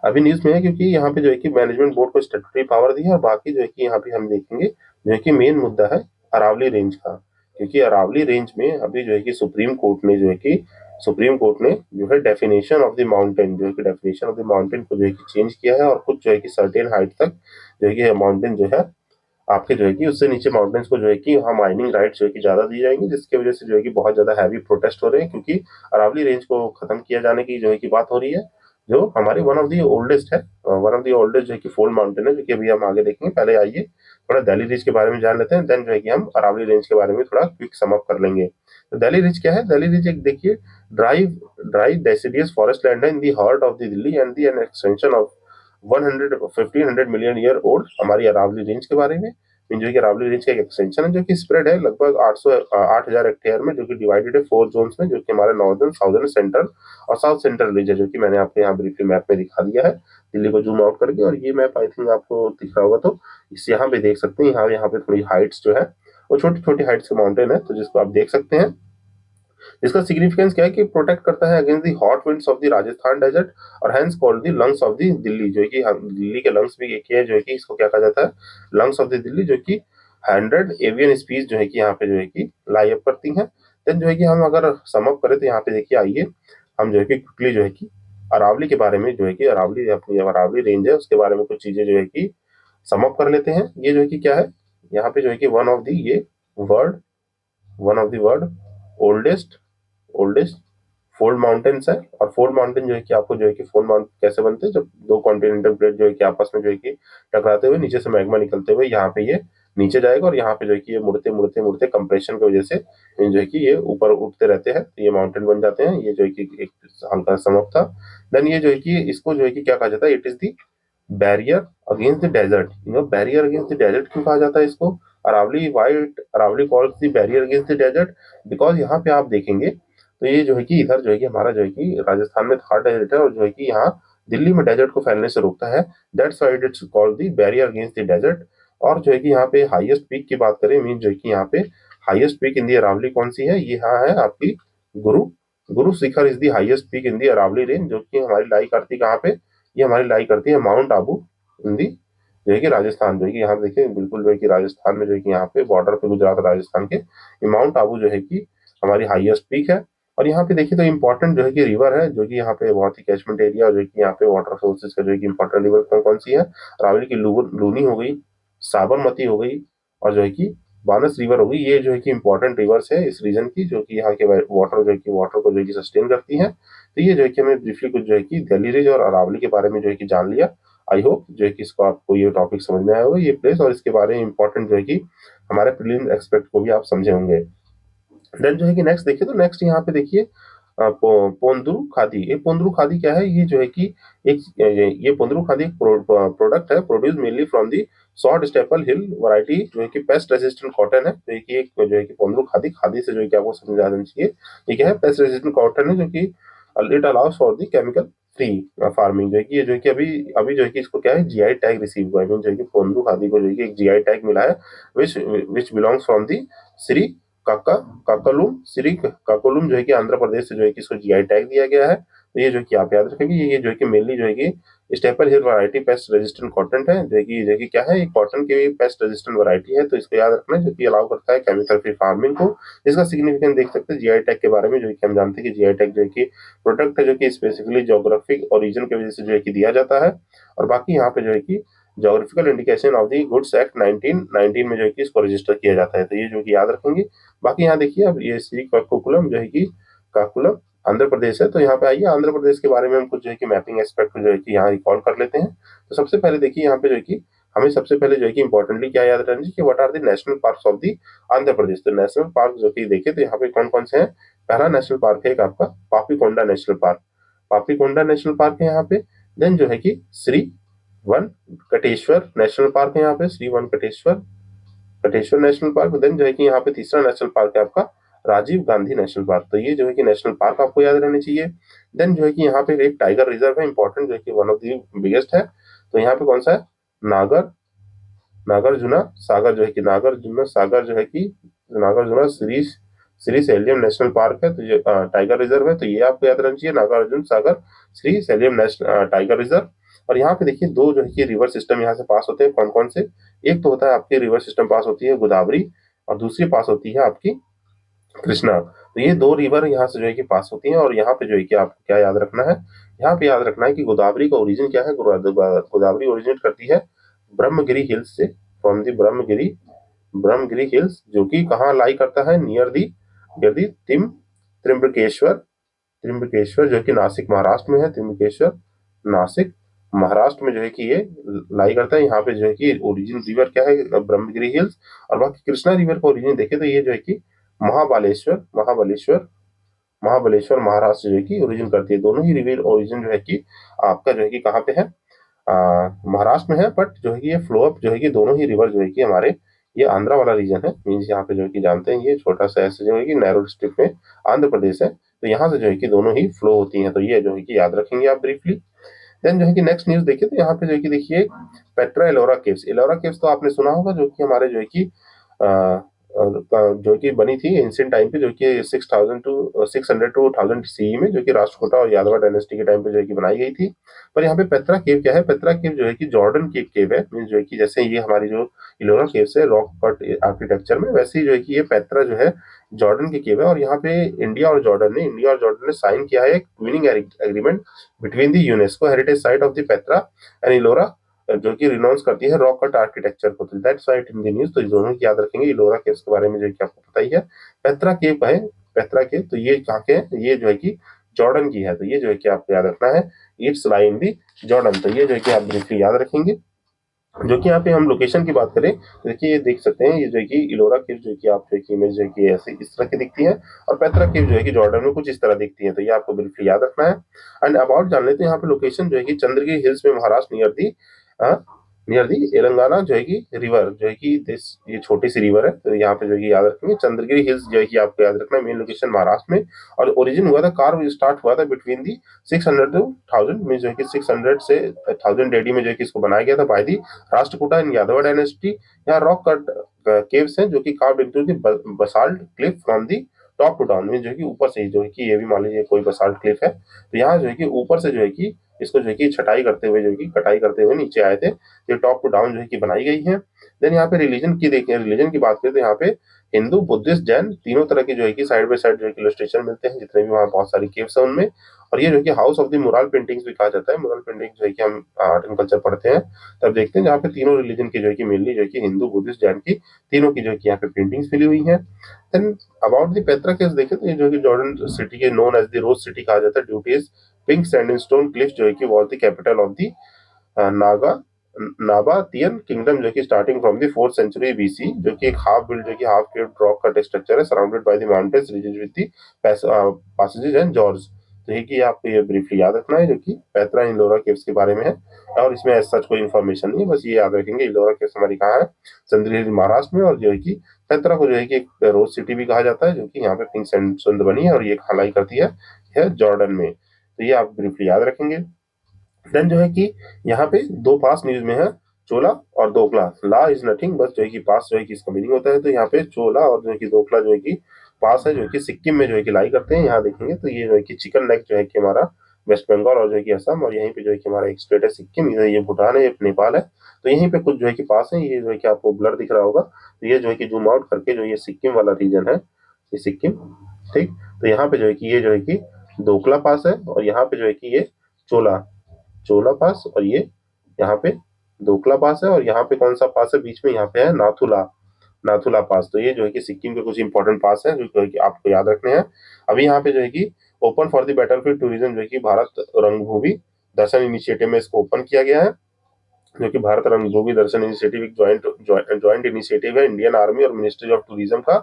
अभी न्यूज में है। क्योंकि यहाँ पे जो है कि मैनेजमेंट बोर्ड को स्टेटूटरी पावर दी है। और बाकी जो है कि यहाँ पे हम देखेंगे जो है कि मेन मुद्दा है अरावली रेंज का, क्योंकि अरावली रेंज में अभी जो है कि सुप्रीम कोर्ट ने जो है डेफिनेशन ऑफ द माउंटेन, जो है कि डेफिनेशन ऑफ द माउंटेन को जो है कि चेंज किया है, और कुछ जो है कि सर्टेन हाइट तक जो है कि माउंटेन जो है आपके जो है कि उससे नीचे माउंटेन्स को जो है कि वहाँ माइनिंग राइट्स जो है कि ज्यादा दी जाएंगी, जिसकी वजह से जो है कि बहुत ज्यादा हैवी प्रोटेस्ट हो रहे हैं, क्योंकि अरावली रेंज को खत्म किया जाने की जो है कि बात हो रही है। जो हमारी वन ऑफ द ओल्डेस्ट है, वन ऑफ द ओल्डेस्ट जो है कि फोल्ड माउंटेन है, जो कि अभी हम आगे देखेंगे। पहले आइए थोड़ा दिल्ली रिज के बारे में जान लेते हैं, देन जो है कि हम अरावली रेंज के बारे में थोड़ा क्विक सम अप कर लेंगे। तो दिल्ली रिज क्या है? दिल्ली रिज एक देखिए dry dry deciduous forest land है in the heart of the Delhi and the an extension of 100 million year old. हमारी अरावली रेंज के बारे में जो कि अरावली रेंज का एक एक्सटेंशन है जो कि स्प्रेड है लगभग 8,000 हेक्टेयर में, जो कि डिवाइडेड है 4 जोन्स में, जो कि हमारे नॉर्दर्न, साउदर्न, सेंट्रल और साउथ सेंट्रल रीजन, जो कि मैंने आपको यहाँ ब्रीफली मैप में दिखा दिया है दिल्ली को जूम आउट करके। और ये मैप आई थिंक आपको दिख रहा होगा, तो इस यहाँ पे देख सकते हैं, यहाँ पे थोड़ी हाइट्स जो है वो छोटी छोटी हाइट्स के माउंटेन है, तो जिसको आप देख सकते हैं। इसका सिग्निफिकेंस क्या है कि प्रोटेक्ट करता है against the hot winds of the Rajasthan desert और hence called the lungs of the Delhi, जो है कि दिल्ली के लंग्स भी एक ही है, जो है कि इसको क्या कहा जाता है? लंग्स ऑफ द दिल्ली, जो कि 100 एवियन स्पीच जो है कि यहाँ पे जो है कि लाई अप करती हैं। देन जो है कि हम अगर सम अप करें तो यहाँ पे देखिए, आइए हम जो है कि क्विकली जो है कि अरावली के बारे में, जो है कि अरावली अपनी अरावली रेंज है उसके बारे में कुछ चीजें जो है कि सम अप कर लेते हैं। ये जो है कि क्या है, यहाँ पे जो है कि world one of the world oldest oldest fold mountains है। और फोल्ड माउंटेन जो है कि आपको जो है कि फोल्ड माउंटेन कैसे बनते हैं? जब दो कॉन्टिनेंटल प्लेट जो है कि आपस में जो है कि टकराते हुए नीचे से मैग्मा निकलते हुए यहाँ पे ये नीचे जाएगा, और यहाँ पे जो है कि ये मुड़ते मुड़ते मुड़ते कंप्रेशन की वजह से जो है कि ये ऊपर उठते रहते हैं, तो ये माउंटेन बन जाते हैं। ये जो है कि एक हल्का समअप था। देन ये जो है कि इसको जो है कि क्या कहा जाता है? It is the barrier against the desert. Barrier against the desert क्यों कहा जाता है इसको? Aravalli calls the barrier against the desert because यहाँ पे आप देखेंगे तो ये जो है कि इधर जो है कि हमारा जो है कि राजस्थान में थार डेजर्ट है, और जो है कि यहाँ दिल्ली में डेजर्ट को फैलने से रोकता है। That's why it's called the barrier against the desert. और जो है कि यहाँ पे हाईएस्ट पीक की बात करें, मीन जो है कि यहाँ पे highest peak in the Aravalli कौन सी है? ये यहाँ है आपकी Guru Guru Shikhar is the highest peak in the Aravalli range, जो कि हमारी लाई करती कहाँ पे? ये हमारी लाई करती है माउंट आबू इन दी, जो है कि राजस्थान, जो है कि यहाँ देखिए बिल्कुल जो है कि राजस्थान में जो है कि यहाँ पे बॉर्डर पे गुजरात राजस्थान के, ये माउंट आबू जो है कि हमारी हाईएस्ट पीक है। और यहाँ पे देखिए तो इंपॉर्टेंट जो है कि रिवर है, जो कि यहाँ पे बहुत ही कैचमेंट एरिया, जो है कि यहाँ पे वाटर सोर्सेज का जो है कि इंपॉर्टेंट रिवर कौन कौन सी है? रावली की लूनी हो गई, साबरमती हो गई, और जो है कि बानस रिवर हो गई। ये जो है कि इंपॉर्टेंट रिवर्स है इस रीजन की, जो कि यहाँ के वाटर जो है कि वाटर को जो है कि सस्टेन करती है। तो ये जो है कि हमें ब्रीफली कुछ जो है कि दिल्ली रिज और अरावली के बारे में जो है कि जान लिया। आई होप जो है कि इसको आपको ये टॉपिक समझ में आया होगा, ये प्लेस और इसके बारे में इंपॉर्टेंट जो है कि हमारे प्रीलिम्स एक्सपेक्ट को भी आप समझे होंगे। देन जो है कि नेक्स्ट देखिए, तो नेक्स्ट यहाँ पे देखिए पोंद्रू खादी। ये पोंद्रू खादी क्या है? ये जो है कि एक ये पोंद्रू खादी एक प्रोडक्ट है produce mainly from the short staple hill variety, जो है कि पेस्ट रेजिस्टेंट कॉटन है। तो एक जो है कि पोंद्रू खादी, खादी से जो है कि आपको समझ आ जाना चाहिए ये क्या है? पेस्ट रेजिस्टेंट कॉटन है, जो कि it allow us for the chemical free farming. जो है कि ये जो है कि अभी अभी जो है कि इसको क्या है, जीआई टैग रिसीव हुआ है। जो है कि पोंद्रू खादी को जो है कि एक जीआई टैग मिला है, which which belongs from the Srikakulam, जो है कि आंध्र प्रदेश से जो है कि इसको जीआई टैग दिया गया है। तो ये जो है कि आप याद रखेंगे, ये जो है कि मेनली जो है कि स्टेपल हिल वैरायटी पेस्ट रेजिस्टेंट कॉटन है, जो है कि क्या है, कॉटन की पेस्ट रेजिस्टेंट वैरायटी है। तो इसको याद रखना है, जो कि अलाउ करता है केमिकल फ्री फार्मिंग को। इसका सिग्निफिकेंस देख सकते हैं जीआई टैग के बारे में, जो है कि हम जानते हैं कि जीआई टैग जो है कि प्रोडक्ट है जो कि स्पेसिफिकली ज्योग्राफिक ओरिजिन की वजह से जो है कि दिया जाता है। और बाकी यहाँ पे जो है कि geographical indication of the goods act 1919 में जो है कि इसको रजिस्टर किया जाता है। तो ये जो कि याद रखेंगे। बाकी यहाँ देखिए, अब ये श्री काकुलम जो है कि काकुलम आंध्र प्रदेश है। तो यहाँ पे आइए आंध्र प्रदेश के बारे में हम कुछ जो है कि मैपिंग एस्पेक्ट जो है कि यहाँ रिकॉल कर लेते हैं। तो सबसे पहले देखिए, यहाँ पे जो है कि हमें सबसे पहले जो है कि इंपॉर्टेंटली क्या याद रखना चाहिए कि what are the national parks of the Andhra Pradesh. तो नेशनल पार्क जो कि देखिए तो यहाँ पे कौन कौन से हैं? पहला नेशनल पार्क है एक आपका Papikonda national park, Papikonda national park है यहाँ पे। देन जो है कि Sri one Kateshwar national park है यहाँ पे, Sri one Kateshwar Kateshwar national park. Then जो है कि यहाँ पे तीसरा नेशनल पार्क है आपका राजीव गांधी नेशनल पार्क। तो ये जो है कि नेशनल पार्क आपको याद रहने चाहिए। देन जो है कि यहाँ पे एक टाइगर रिजर्व है इंपॉर्टेंट, जो है कि वन ऑफ द बिगेस्ट है। तो यहाँ पे कौन सा है? नागर नागार्जुना सागर, जो है कि नागार्जुना सागर जो है कि नागार्जुना श्री श्री सैलियम नेशनल पार्क है। तो ये टाइगर रिजर्व है, तो ये आपको याद रहना चाहिए, Nagarjuna Sagar Shri सैलियम national tiger reserve. और यहाँ पे देखिए दो जो है कि रिवर सिस्टम यहाँ से पास होते हैं, कौन कौन से? एक तो होता है आपकी रिवर सिस्टम पास होती है गोदावरी, और दूसरी पास होती है आपकी कृष्णा। तो ये दो रिवर यहाँ से जो है कि पास होती हैं। और यहाँ पे जो है कि आपको क्या याद रखना है? यहाँ पे याद रखना है कि गोदावरी का ओरिजिन क्या है? गोदावरी ओरिजिनेट करती है ब्रह्मगिरी हिल्स से, फ्रॉम दी ब्रह्मगिरी हिल्स, जो कि कहाँ लाई करता है? नियर दी त्रिम्बकेश्वर, त्रिम्बकेश्वर जो कि नासिक महाराष्ट्र में है, त्रिम्बकेश्वर। नासिक महाराष्ट्र में जो है कि ये लाई करता है। यहाँ पे जो है कि ओरिजिन रिवर क्या है, ब्रह्मगिरी हिल्स। और बाकी कृष्णा रिवर का ओरिजिन देखें तो ये जो है कि महाबालेश्वर महाबलेश्वर महाबलेश्वर महाराष्ट्र जो है कि ओरिजिन करती है। दोनों ही रिवर ओरिजिन जो है कि आपका जो है कि कहाँ पे है, महाराष्ट्र में है। बट जो है कि ये फ्लो अप जो है कि दोनों ही रिवर जो है कि हमारे ये आंध्रा वाला रीजन है, मीन्स यहाँ पे जो है कि जानते हैं ये छोटा सा ऐसे जो है कि नैरो स्ट्रिप में आंध्र प्रदेश है, तो यहाँ से जो है कि दोनों ही फ्लो होती हैं। तो ये जो है कि याद रखेंगे आप ब्रीफली। देन जो है कि नेक्स्ट न्यूज देखिए तो यहाँ पे जो है कि देखिए Petra Ellora caves. Ellora caves तो आपने सुना होगा, जो कि हमारे जो है कि जो कि बनी थी एंशिएंट टाइम पे, जो कि 600 टू 1000 सीई में, जो कि राष्ट्रकूटा और यादवा डायनेस्टी के टाइम पे जो है कि बनाई गई थी। पर यहाँ पे पेत्रा केव क्या है, पेत्रा केव जो है कि जॉर्डन की एक केव है, मीन्स जो है कि जैसे ये हमारी जो इलोरा केव्स है रॉक कट आर्किटेक्चर में, वैसे ही जो है कि ये पेत्रा जो है जॉर्डन की केव है। और यहाँ पे इंडिया और जॉर्डन ने साइन किया है एक twinning agreement between the UNESCO heritage site of the Petra and Ellora, जो कि रिनाउंस करती है रॉक कट आर्किटेक्चर को। तो that's why in the news, तो दोनों की याद रखेंगे। इलोरा केव्स के बारे में जो कि आपको पता ही है। पेत्रा केव का है, पेत्रा केव तो ये कहाँ के है, ये जो है कि जॉर्डन की है। तो ये जो है कि आपको याद रखना है, it's lie in the Jordan. तो ये जो है कि आप ब्रीफली याद रखेंगे। जो कि यहाँ पे हम लोकेशन की बात करें तो देखिए ये देख सकते हैं, ये जो है कि इलोरा केव जो है कि आप जो है कि इमेज जो है कि ऐसे इस तरह की दिखती है, और पेत्रा केव जो है कि जॉर्डन में कुछ इस तरह दिखती है। तो ये आपको बिल्कुल याद रखना है। एंड अबाउट जान लेते हैं यहाँ पे लोकेशन जो है कि चंद्रगिरी हिल्स में महाराष्ट्र नियर दी तेलंगाना जो है कि रिवर जो है कि दिस ये छोटी सी रिवर है। तो यहाँ पे जो है कि याद रखेंगे चंद्रगिरी हिल्स जो है कि आपको याद रखना है, मेन लोकेशन महाराष्ट्र में। और ओरिजिन हुआ था, कार्व स्टार्ट हुआ था बिटवीन दी 600 टू 1000 में, जो है कि 600 से 1000 एडी में जो है कि इसको बनाया गया था बाय दी राष्ट्रकूटा इन यादवा डायनेस्टी। यहाँ रॉक कट केव्स हैं जो कि carved into the basalt cliff from the top to down, में जो है कि ऊपर से ही जो है कि ये भी मान लीजिए कोई बसाल्ट क्लिफ है, तो यहाँ जो है कि ऊपर से जो है कि इसको जो है कि छटाई करते हुए जो है कि कटाई करते हुए नीचे आए थे। ये टॉप टू डाउन जो है कि बनाई गई है। देन यहाँ पे रिलीजन की देखें, रिलीजन की बात करें तो यहाँ पे हिंदू बुद्धिस्ट जैन तीनों तरह के जो है कि साइड बाय साइड जो है कि इलस्ट्रेशन मिलते हैं, जितने भी वहाँ बहुत सारी केव्स हैं उनमें। और ये जो है कि house of the mural paintings भी कहा जाता है। मुराल पेंटिंग जो है कि हम आर्ट एंड कल्चर पढ़ते हैं तब देखते हैं, जहाँ पे तीनों रिलीजन की जो है कि मेनली जो है कि हिंदू बुद्धिस्ट जैन की तीनों की जो है कि यहाँ पे पेंटिंग्स मिली हुई है। Then about the Petra caves देखें तो ये जो है कि जॉर्डन सिटी के known as the rose city कहा जाता है due to is pink sandstone cliff, जो है कि was the capital of the नागा नाबातियन किंगडम, जो कि starting from the 4th century BC, जो कि एक हाफ बिल्ड जो कि half caved rock cut structure है surrounded by the mountains region with the passages and George. तो ये कि आपको ये ब्रीफली याद रखना है, जो कि पेत्रा इलोरा केव्स के बारे में है। और इसमें ऐसा सच कोई इन्फॉर्मेशन नहीं है, बस ये याद रखेंगे इलोरा केव्स हमारी कहाँ है, चंद्रगिरी महाराष्ट्र में। और जो है कि पेत्रा को जो है कि एक रोज सिटी भी कहा जाता है, जो कि यहाँ पे पिंक सैंडस्टोन बनी है और ये खालाई करती है जॉर्डन में। तो ये आप ब्रीफली याद रखेंगे। देन जो है कि यहाँ पे दो पास न्यूज में है, चोला और दोकला। ला इज नथिंग, बस जो है कि पास जो है कि इसका मीनिंग होता है। तो यहाँ पे चोला और जो है कि दोकला जो है कि पास है, जो है कि सिक्किम में जो है कि लाई करते हैं। यहाँ देखेंगे तो ये जो है कि चिकन नेक जो है कि हमारा वेस्ट बंगाल और जो है कि असम, और यहीं पे जो है कि हमारा एक स्टेट है सिक्किम, इधर ये भूटान है, ये नेपाल है। तो यहीं पे कुछ जो है कि पास है, ये जो है कि आपको ब्लर दिख रहा होगा। तो ये जो है कि जूम आउट करके जो ये सिक्किम वाला रीजन है, ये सिक्किम, ठीक। तो यहाँ पे जो है कि ये जो है कि दोकला पास है, और यहाँ पे जो है कि ये चोला चोला पास, और ये यहाँ पे दोकला पास है। और यहाँ पे कौन सा पास है बीच में, यहाँ पे है नाथुला नाथुला पास। तो ये जो है कि सिक्किम के कुछ इंपॉर्टेंट पास है जो है कि आपको याद रखने हैं। अभी यहाँ पे जो है कि open for the battlefield tourism, जो है कि भारत रंगभूमि दर्शन इनिशिएटिव में इसको ओपन किया गया है, जो कि भारत रंगभूमि दर्शन इनिशिएटिव एक ज्वाइंट इनिशिएटिव है इंडियन आर्मी और मिनिस्ट्री ऑफ टूरिज्म का,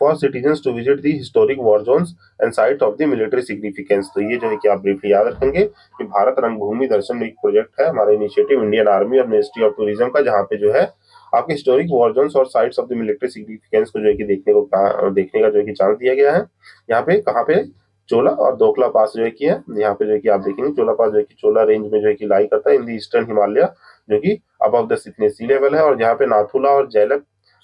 for citizens to visit the historic war zones and site of the military significance. तो ये जो है कि आप ब्रीफली याद रखेंगे कि भारत रंगभूमि दर्शन एक प्रोजेक्ट है हमारा इनिशिएटिव इंडियन आर्मी और मिनिस्ट्री ऑफ टूरिज्म का, जहाँ पे जो है आपके हिस्टोरिक वॉर जोन्स और sites of the military significance को जो है कि देखने का जो है कि चांस दिया गया है। यहाँ पे कहाँ पे, चोला और दोकला पास जो है कि है, यहाँ पे जो है कि आप देखेंगे चोला पास जो है कि चोला रेंज में जो है कि लाई करता है इन दी ईस्टर्न हिमालय, जो कि अबव द सी लेवल है। और यहाँ पे नाथुला और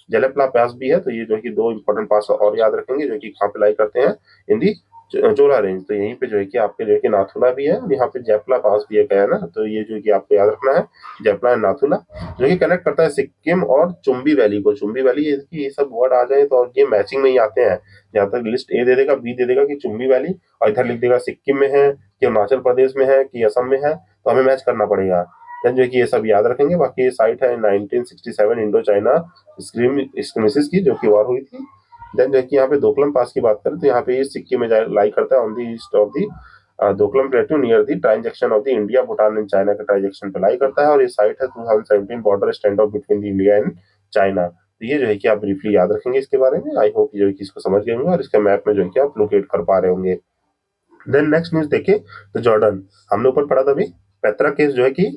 जेलेपला पास भी है। तो ये जो है कि दो इंपॉर्टेंट पास और याद रखेंगे, जो कि कहाँ पे लाई करते हैं, इन दी चोला रेंज। तो यहीं पे जो है कि आपके जो है कि नाथुला भी है, और यहाँ पे जैपला पास भी है, क्या है ना। तो ये जो है कि आपको याद रखना है, जैपला एंड नाथुला, जो कि कनेक्ट करता है सिक्किम और चुम्बी वैली को। चुम्बी वैली, ये सब वर्ड आ जाए तो ये मैचिंग में ही आते हैं। जहाँ तक लिस्ट ए दे देगा, बी दे देगा कि चुम्बी वैली, और इधर लिख देगा सिक्किम में है कि अरुणाचल प्रदेश में है कि असम में है, तो हमें मैच करना पड़ेगा। देन जो है कि ये सब याद रखेंगे। बाकी ये साइट है 1967 इंडो चाइना स्क्रिमिसिस की, जो कि वॉर हुई थी। देन जो है कि यहाँ पे दोकलम पास की बात करें तो यहाँ पे ये सिक्किम में लाई करता है on the east of the Doklam plateau near the transaction of the India Bhutan and China का ट्रांजैक्शन पे लाई करता है, और ये साइट है 2017 border stand off between the India and China. तो ये जो है कि आप ब्रीफली याद रखेंगे इसके बारे में। आई होप जो है कि इसको समझ गए होंगे और इसके मैप में जो है कि आप लोकेट कर पा रहे होंगे। देन नेक्स्ट न्यूज देखें तो जॉर्डन, हमने ऊपर पढ़ा था अभी पेत्रा केस जो है कि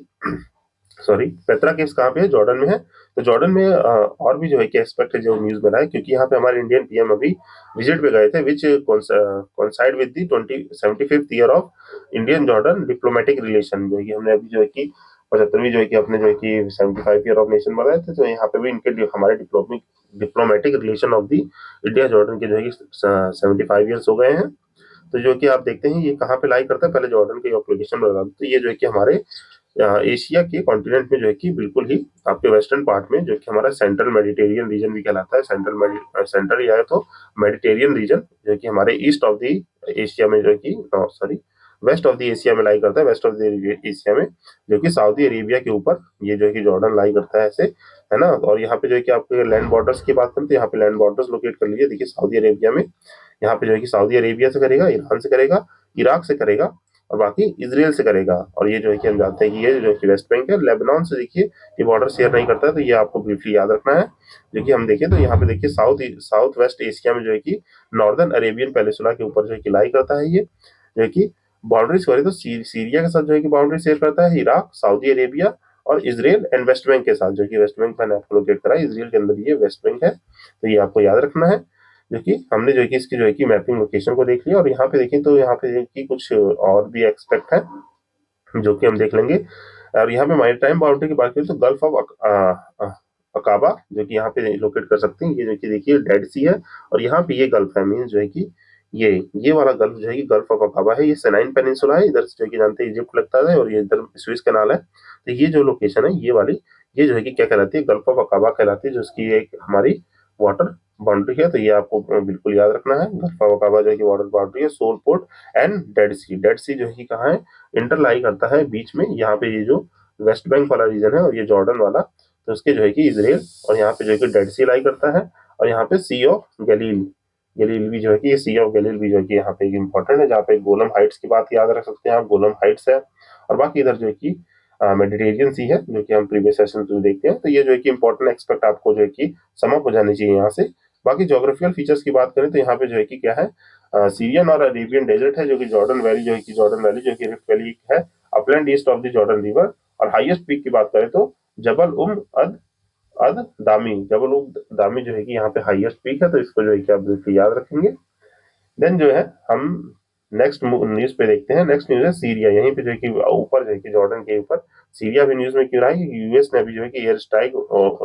सॉरी पेत्रा केस कहाँ पे है, जॉर्डन में है। तो जॉर्डन में और भी जो है कि एस्पेक्ट है जो न्यूज में रहा है, क्योंकि यहाँ पे हमारे इंडियन पीएम अभी विजिट पे गए थे, which coincide with the 75th year of Indian Jordan diplomatic relation. जो है कि हमने अभी जो है कि 75वीं जो है कि अपने जो है कि 75 ईयर ऑफ नेशन बनाए थे, तो यहाँ पे भी इनके हमारे diplomatic relation of the India Jordan के जो है कि 75 ईयर्स हो गए हैं। तो जो कि आप देखते हैं ये कहाँ पे लाई करता है, पहले जॉर्डन के लोकेशन बता देते, तो ये जो है कि हमारे एशिया के कॉन्टिनेंट में जो है कि बिल्कुल ही आपके वेस्टर्न पार्ट में जो कि हमारा सेंट्रल मेडिटेरियन रीजन भी कहलाता है, सेंट्रल या तो मेडिटेरियन रीजन जो कि हमारे ईस्ट ऑफ द एशिया में जो है कि sorry west of the Asia में लाई करता है, वेस्ट ऑफ द एशिया में जो कि सऊदी अरेबिया के ऊपर ये जो है कि जॉर्डन लाई करता है ऐसे, है ना। और यहाँ पे जो है कि आपके लैंड बॉर्डर्स की बात करें तो यहाँ पे लैंड बॉर्डर्स लोकेट कर लीजिए। देखिए सऊदी अरेबिया में यहाँ पे जो है कि सऊदी अरेबिया से करेगा, ईरान से करेगा, इराक से करेगा, और बाकी इसराइल से करेगा। और ये जो है कि हम जानते हैं कि ये जो कि वेस्ट बैंक है, लेबनान से देखिए ये बॉर्डर शेयर नहीं करता है, तो ये आपको ब्रीफली याद रखना है। जो कि हम देखें तो यहाँ पे देखिए साउथ वेस्ट एशिया में जो है कि नॉर्दर्न अरेबियन पेनिसुला के ऊपर जो है कि लाई करता है, ये जो है कि बाउंड्री सॉरी तो सीरिया के साथ जो है कि बाउंड्री शेयर करता है, इराक, सऊदी अरेबिया और इसराइल एंड वेस्ट बैंक के साथ, जो कि वेस्ट बैंक मैंने आपको लोकेट करा है, इसराइल के अंदर ये वेस्ट बैंक है। तो ये आपको याद रखना है। जो कि हमने जो है कि इसकी जो है कि मैपिंग लोकेशन को देख लिया, और यहाँ पे देखें तो यहाँ पे जो है कि कुछ और भी एक्सपेक्ट है जो कि हम देख लेंगे। और यहाँ पे मारीटाइम बाउंड्री की बात करें तो गल्फ ऑफ अकाबा जो कि यहाँ पे लोकेट कर सकते हैं, ये जो कि देखिए डेड सी है, और यहाँ पे ये गल्फ है, मीन जो है कि ये वाला गल्फ जो है कि गल्फ ऑफ अकाबा है, ये सनाइन पेनिनसुला है, इधर से जो है कि जानते हैं इजिप्ट लगता है, और ये इधर स्विस कनाल है। तो ये जो लोकेशन है ये वाली, ये जो है कि क्या कहलाती है, गल्फ ऑफ अकाबा कहलाती है, जो उसकी एक हमारी वाटर बाउंड्री है। तो ये आपको बिल्कुल याद रखना है, गल्फ ऑफ अकाबा जो है कि वाटर बाउंड्री है, सोल पोर्ट एंड डेड सी जो है कि कहाँ है, इंटरलाई करता है बीच में, यहाँ पे ये जो वेस्ट बैंक वाला रीजन है और ये जॉर्डन वाला, तो उसके जो है कि इसराइल, और यहाँ पे जो है कि डेड सी लाई करता है, और यहाँ पे सी ऑफ गलील, गलील भी जो है कि ये सी ऑफ गलील भी जो है कि यहाँ पे एक इंपॉर्टेंट है, जहाँ पे गोलम हाइट्स की बात याद रख सकते हैं आप, गोलम हाइट्स है। और बाकी इधर जो है कि मेडिटेरियन सी है, जो कि हम प्रीवियस सेशन में देखते हैं। तो ये जो है कि इंपॉर्टेंट एक्सपेक्ट आपको जो है कि समअप हो जानी चाहिए यहाँ से। बाकी जोग्राफिकल फीचर्स की बात करें तो यहाँ पे जो है कि क्या है, सीरियन और अरेबियन डेजर्ट है, जो कि जॉर्डन वैली जो है कि जॉर्डन वैली जो कि रिफ्ट वैली है, upland east of the Jordan river. और हाईएस्ट पीक की बात करें तो जबल अद अद दामी, जबल दामी जो है कि यहाँ पे हाईएस्ट पीक है, तो इसको जो है कि आप बिल्कुल याद रखेंगे। देन जो है हम नेक्स्ट न्यूज पे देखते हैं। नेक्स्ट न्यूज है सीरिया, यहीं पे जो है कि ऊपर जो है कि जॉर्डन के ऊपर सीरिया भी न्यूज में क्यों रहा है, यूएस ने अभी जो है कि एयर स्ट्राइक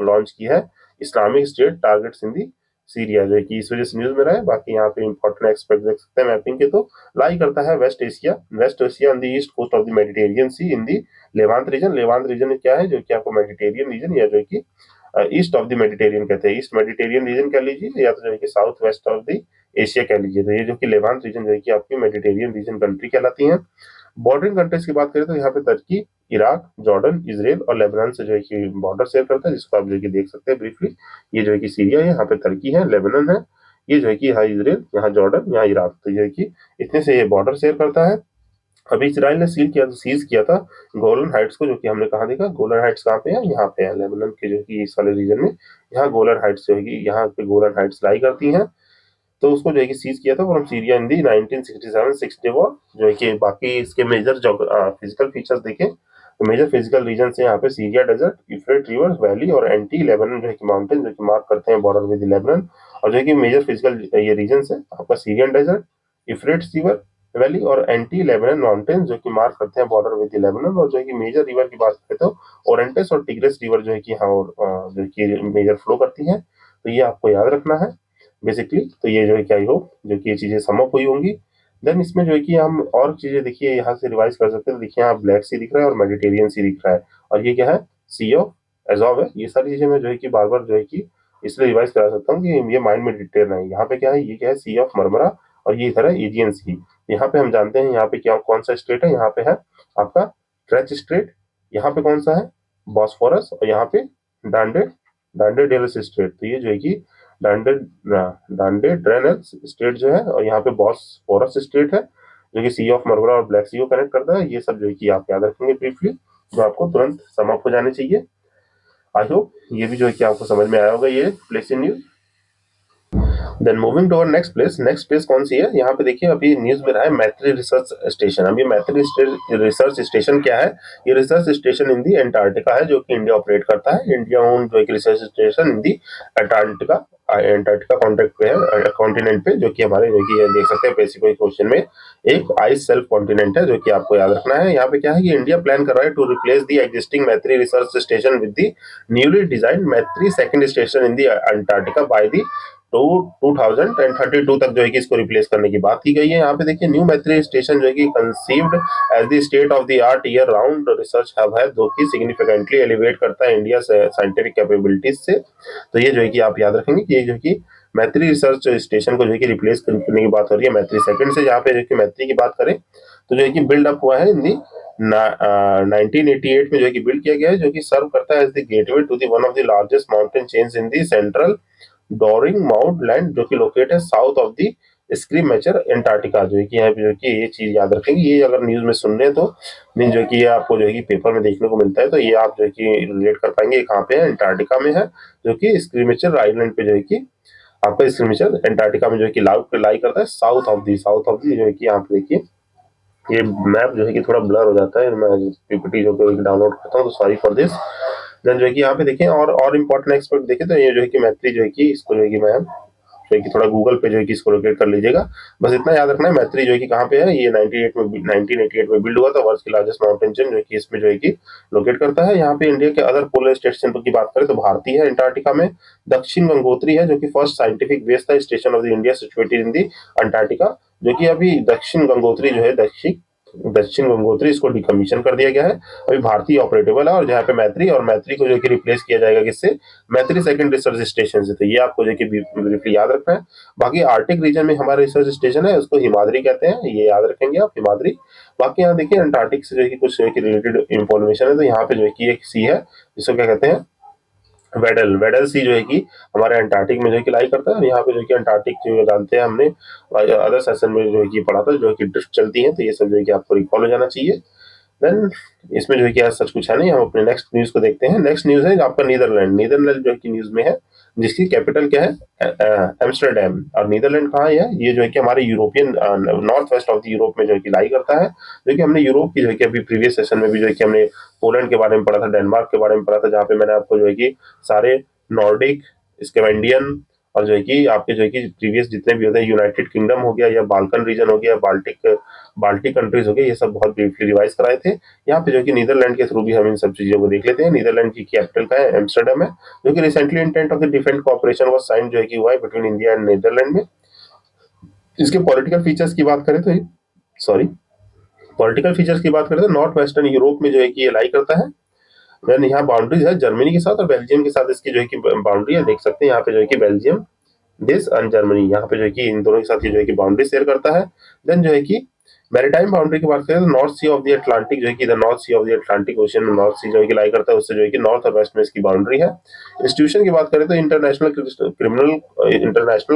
लॉन्च की है, इस्लामिक स्टेट टारगेट्स इन दी सीरिया, जो है कि इस वजह से न्यूज में रहा है। बाकी यहाँ पे इंपॉर्टेंट एक्सपेक्ट देख सकते हैं मैपिंग के, तो लाई करता है West Asia on the east coast of the Mediterranean sea in the Levant region. Levant region क्या है, जो कि आपको मेडिटेरियन रीजन या जो है कि ईस्ट ऑफ द मेडिटेरियन कहते हैं, ईस्ट मेडिटेरियन रीजन कह लीजिए, या तो जो है कि south west of the Asia कह लीजिए। तो ये जो कि लेवांत रीजन जो है कि आपकी मेडिटेरियन रीजन कंट्री कहलाती हैं। बॉर्डरिंग कंट्रीज की बात करें तो यहाँ पे तुर्की, इराक, जॉर्डन, इसराइल और लेबनान से जो है कि बॉर्डर शेयर करता है, जिसको आप जो है कि देख सकते हैं ब्रीफली। ये जो है कि सीरिया है, यहाँ पे तुर्की है, लेबनान है, ये जो है कि यहाँ इसराइल, यहाँ जॉर्डन, यहाँ इराक, तो जो है कि इतने से ये बॉर्डर शेयर करता है। अभी इसराइल ने सीज किया था गोलन हाइट्स को, जो कि हमने कहा देखा, गोलन हाइट्स कहाँ पे है, यहाँ पे है लेबनान के जो कि इस वाले रीजन में, यहाँ गोलन हाइट्स जो है कि यहाँ पे गोलन हाइट्स लाई करती हैं। तो उसको जो है कि सीज किया था from Syria in the 1967-60 war. जो है कि बाकी इसके मेजर फिजिकल फीचर्स देखें तो मेजर फिजिकल रीजन से यहाँ पे सीरिया डेजर्ट, यूफ्रेट रिवर वैली और एंटी लेबनन जो है कि माउंटेन जो कि मार्क करते हैं बॉर्डर विद लेबनन। और जो है कि मेजर फिजिकल ये रीजन है आपका सीरियन डेजर्ट, यूफ्रेट रिवर वैली और एंटी लेबनन माउंटेन जो कि मार्क करते हैं बॉर्डर विद लेबनन। और जो है कि मेजर रिवर की बात करें तो ओरेंटस और टिग्रिस रिवर जो है कि यहाँ जो है कि मेजर फ्लो करती है। तो ये आपको याद रखना है बेसिकली। तो ये जो है कि आई होप जो कि ये चीजें समअप हुई होंगी। देन इसमें जो है कि हम और चीजें देखिए यहाँ से रिवाइज कर सकते हैं। देखिए यहाँ ब्लैक सी दिख रहा है और मेडिटेरियन सी दिख रहा है, और ये क्या है, सी ऑफ एजॉव है। ये सारी चीजें मैं जो है कि बार बार जो है कि इसलिए रिवाइज करा सकता हूँ कि ये माइंड में डिटेल नहीं। यहाँ पे क्या है, ये क्या है, सी ऑफ मरमरा, और ये इधर है एजियन सी। यहाँ पे हम जानते हैं यहाँ पे क्या कौन सा स्टेट है, यहाँ पे है आपका ट्रेच स्ट्रेट, यहाँ पे कौन सा है, बॉस्फोरस, और यहाँ पे डांडे डांडे डेलस स्ट्रेट। तो ये जो है कि डांडे डांडे ड्रेनल स्टेट जो है, और यहाँ पे बॉस्फोरस स्टेट है, जो कि सी ऑफ मरमरा और ब्लैक सी को कनेक्ट करता है। ये सब जो है कि आप याद रखेंगे ब्रीफली, जो आपको तुरंत समाप्त हो जाने चाहिए। आई होप ये भी जो है कि आपको समझ में आया होगा ये place in news. Then moving to our next place कौन सी है, यहाँ पे देखिए अभी न्यूज में रहा है मैत्री रिसर्च स्टेशन। अब ये मैत्री रिसर्च स्टेशन क्या है, ये research station in the Antarctica है, जो कि इंडिया ऑपरेट करता है। इंडिया ओन जो एक research station in the Antarctica contact पे है, कॉन्टिनेंट पे, जो कि हमारे जो कि देख सकते हैं पैसिफिक ओशन में एक आइस सेल्फ कॉन्टिनेंट है, जो कि आपको याद रखना है। यहाँ पे क्या है कि इंडिया प्लान कर रहा है to replace the existing Maitri research station with the newly design Maitri second station in the Antarctica by the तो 2032 तक जो है कि इसको रिप्लेस करने की बात की गई है। यहाँ पे देखिए न्यू मैत्री स्टेशन जो है कि conceived as the state of the art year round research hub है, जो कि सिग्निफिकेंटली एलिवेट करता है इंडिया साइंटिफिक कैपेबिलिटीज से। तो ये जो है कि आप याद रखेंगे कि ये जो कि मैत्री रिसर्च स्टेशन को जो है कि रिप्लेस करने की बात हो रही है मैत्री सेकंड से। यहाँ पे जो कि मैत्री की बात करें तो जो है कि बिल्ड अप हुआ है इन दी 1988 में जो है कि बिल्ड किया गया है, जो कि सर्व करता है as the gateway to the one of the largest mountain chains in the central Dronning Maud Land, जो कि लोकेट है south of the Schirmacher Antarctica. जो है कि यहाँ पे जो कि ये चीज याद रखेंगे, ये अगर न्यूज में सुन रहे हैं तो मीन जो कि ये आपको जो है कि पेपर में देखने को मिलता है, तो ये आप जो है कि रिलेट कर पाएंगे कहाँ पे है, एंटार्क्टिका में है, जो कि स्क्रीमेचर आइलैंड पे जो है कि आपका स्क्रीमेचर एंटार्क्टिका में जो है कि लाई करता है साउथ ऑफ दी जो है कि यहाँ पे देखिए ये मैप जो है कि थोड़ा ब्लर हो जाता है, मैं पीपीटी जो कि डाउनलोड करता हूँ, तो सॉरी फॉर दिस। देन जो है कि यहाँ पे देखें और इम्पोर्टेंट एक्सपेक्ट देखें तो ये जो है कि मैत्री जो है कि इसको जो है कि मैं जो है कि थोड़ा गूगल पे जो है कि इसको लोकेट कर लीजिएगा। बस इतना याद रखना है मैत्री जो है कि कहाँ पे है, ये 1988 में बिल्ड हुआ था, वर्ल्ड की लार्जेस्ट माउंटेन चेन जो है कि इसमें जो है कि लोकेट करता है। यहाँ पे इंडिया के अदर पोलर स्टेशन की बात करें तो भारतीय है अंटार्कटिका में, दक्षिण गंगोत्री है जो कि फर्स्ट साइंटिफिक बेस था station of the India situated in the Antarctica, जो कि अभी दक्षिण गंगोत्री जो है दक्षिण गंगोत्री इसको डिकमीशन कर दिया गया है, अभी भारतीय ऑपरेटेबल है। और जहाँ पे मैत्री को जो कि रिप्लेस किया जाएगा किससे, मैत्री सेकंड रिसर्च स्टेशन से। तो ये आपको जो कि ब्रीफली याद रखना है। बाकी आर्टिक रीजन में हमारा रिसर्च स्टेशन है, उसको हिमाद्री कहते हैं, ये याद रखेंगे आप, हिमाद्री। बाकी यहाँ देखिए अंटार्कटिक से जो है कि कुछ जो है कि रिलेटेड इंफॉर्मेशन है, तो यहाँ पे जो है कि एक सी है जिसको क्या कहते हैं, वेडल सी, जो है कि हमारे अंटार्कटिक में जो है कि लाई करता है। और यहाँ पे जो है कि अंटार्कटिक जो जानते हैं हमने अदर सेशन में जो है कि पढ़ा था, जो है कि ड्रिफ्ट चलती है, तो ये सब जो है कि आपको रिकॉल हो जाना चाहिए। देन इसमें जो है कि आज सच कुछ है नहीं, हम अपने नेक्स्ट न्यूज को देखते हैं। नेक्स्ट न्यूज है आपका नीदरलैंड जो है कि न्यूज में है, जिसकी कैपिटल क्या है, एम्स्टरडेम। और नीदरलैंड कहाँ है, ये जो है कि हमारे European north west of the Europe में जो है कि लाई करता है। जो कि हमने यूरोप की जो है कि अभी प्रीवियस सेशन में भी जो है कि हमने पोलैंड के बारे में पढ़ा था, डेनमार्क के बारे में पढ़ा था, जहाँ पे मैंने आपको जो है कि सारे नॉर्डिक, स्कैंडिनेवियन और जो है कि आपके जो है कि प्रीवियस जितने भी होते हैं, यूनाइटेड किंगडम हो गया या बाल्कन रीजन हो गया, बाल्टिक कंट्रीज हो गए, ये सब बहुत ब्रीफली रिवाइज कराए थे। यहाँ पे जो कि नीदरलैंड के थ्रू भी हम इन सब चीजों को देख लेते हैं। नीदरलैंड की कैपिटल का है, एम्स्टरडेम है, जो कि recently intent of the defence cooperation was sign जो है कि हुआ है बिटवीन इंडिया एंड नीदरलैंड में। इसके पॉलिटिकल फीचर्स की बात करें तो सॉरी पॉलिटिकल फीचर्स की बात करें तो नॉर्थ वेस्टर्न यूरोप में जो है कि ये लाई करता है। देन यहाँ बाउंड्रीज है जर्मनी के साथ और बेल्जियम के साथ, इसकी जो है कि बाउंड्री है, देख सकते हैं यहाँ पे जो है कि बेल्जियम देश एंड जर्मनी, यहाँ पे जो है कि इन दोनों के साथ ये जो है कि बाउंड्री शेयर करता है। देन जो है कि मैरीटाइम बाउंड्री की बात करें तो North Sea of the Atlantic जो है कि the North Sea of the Atlantic ocean में नॉर्थ सी जो है कि लाई करता है, उससे जो है कि नॉर्थ और वेस्ट में इसकी बाउंड्री है। इंस्टीट्यूशन की बात करें तो इंटरनेशनल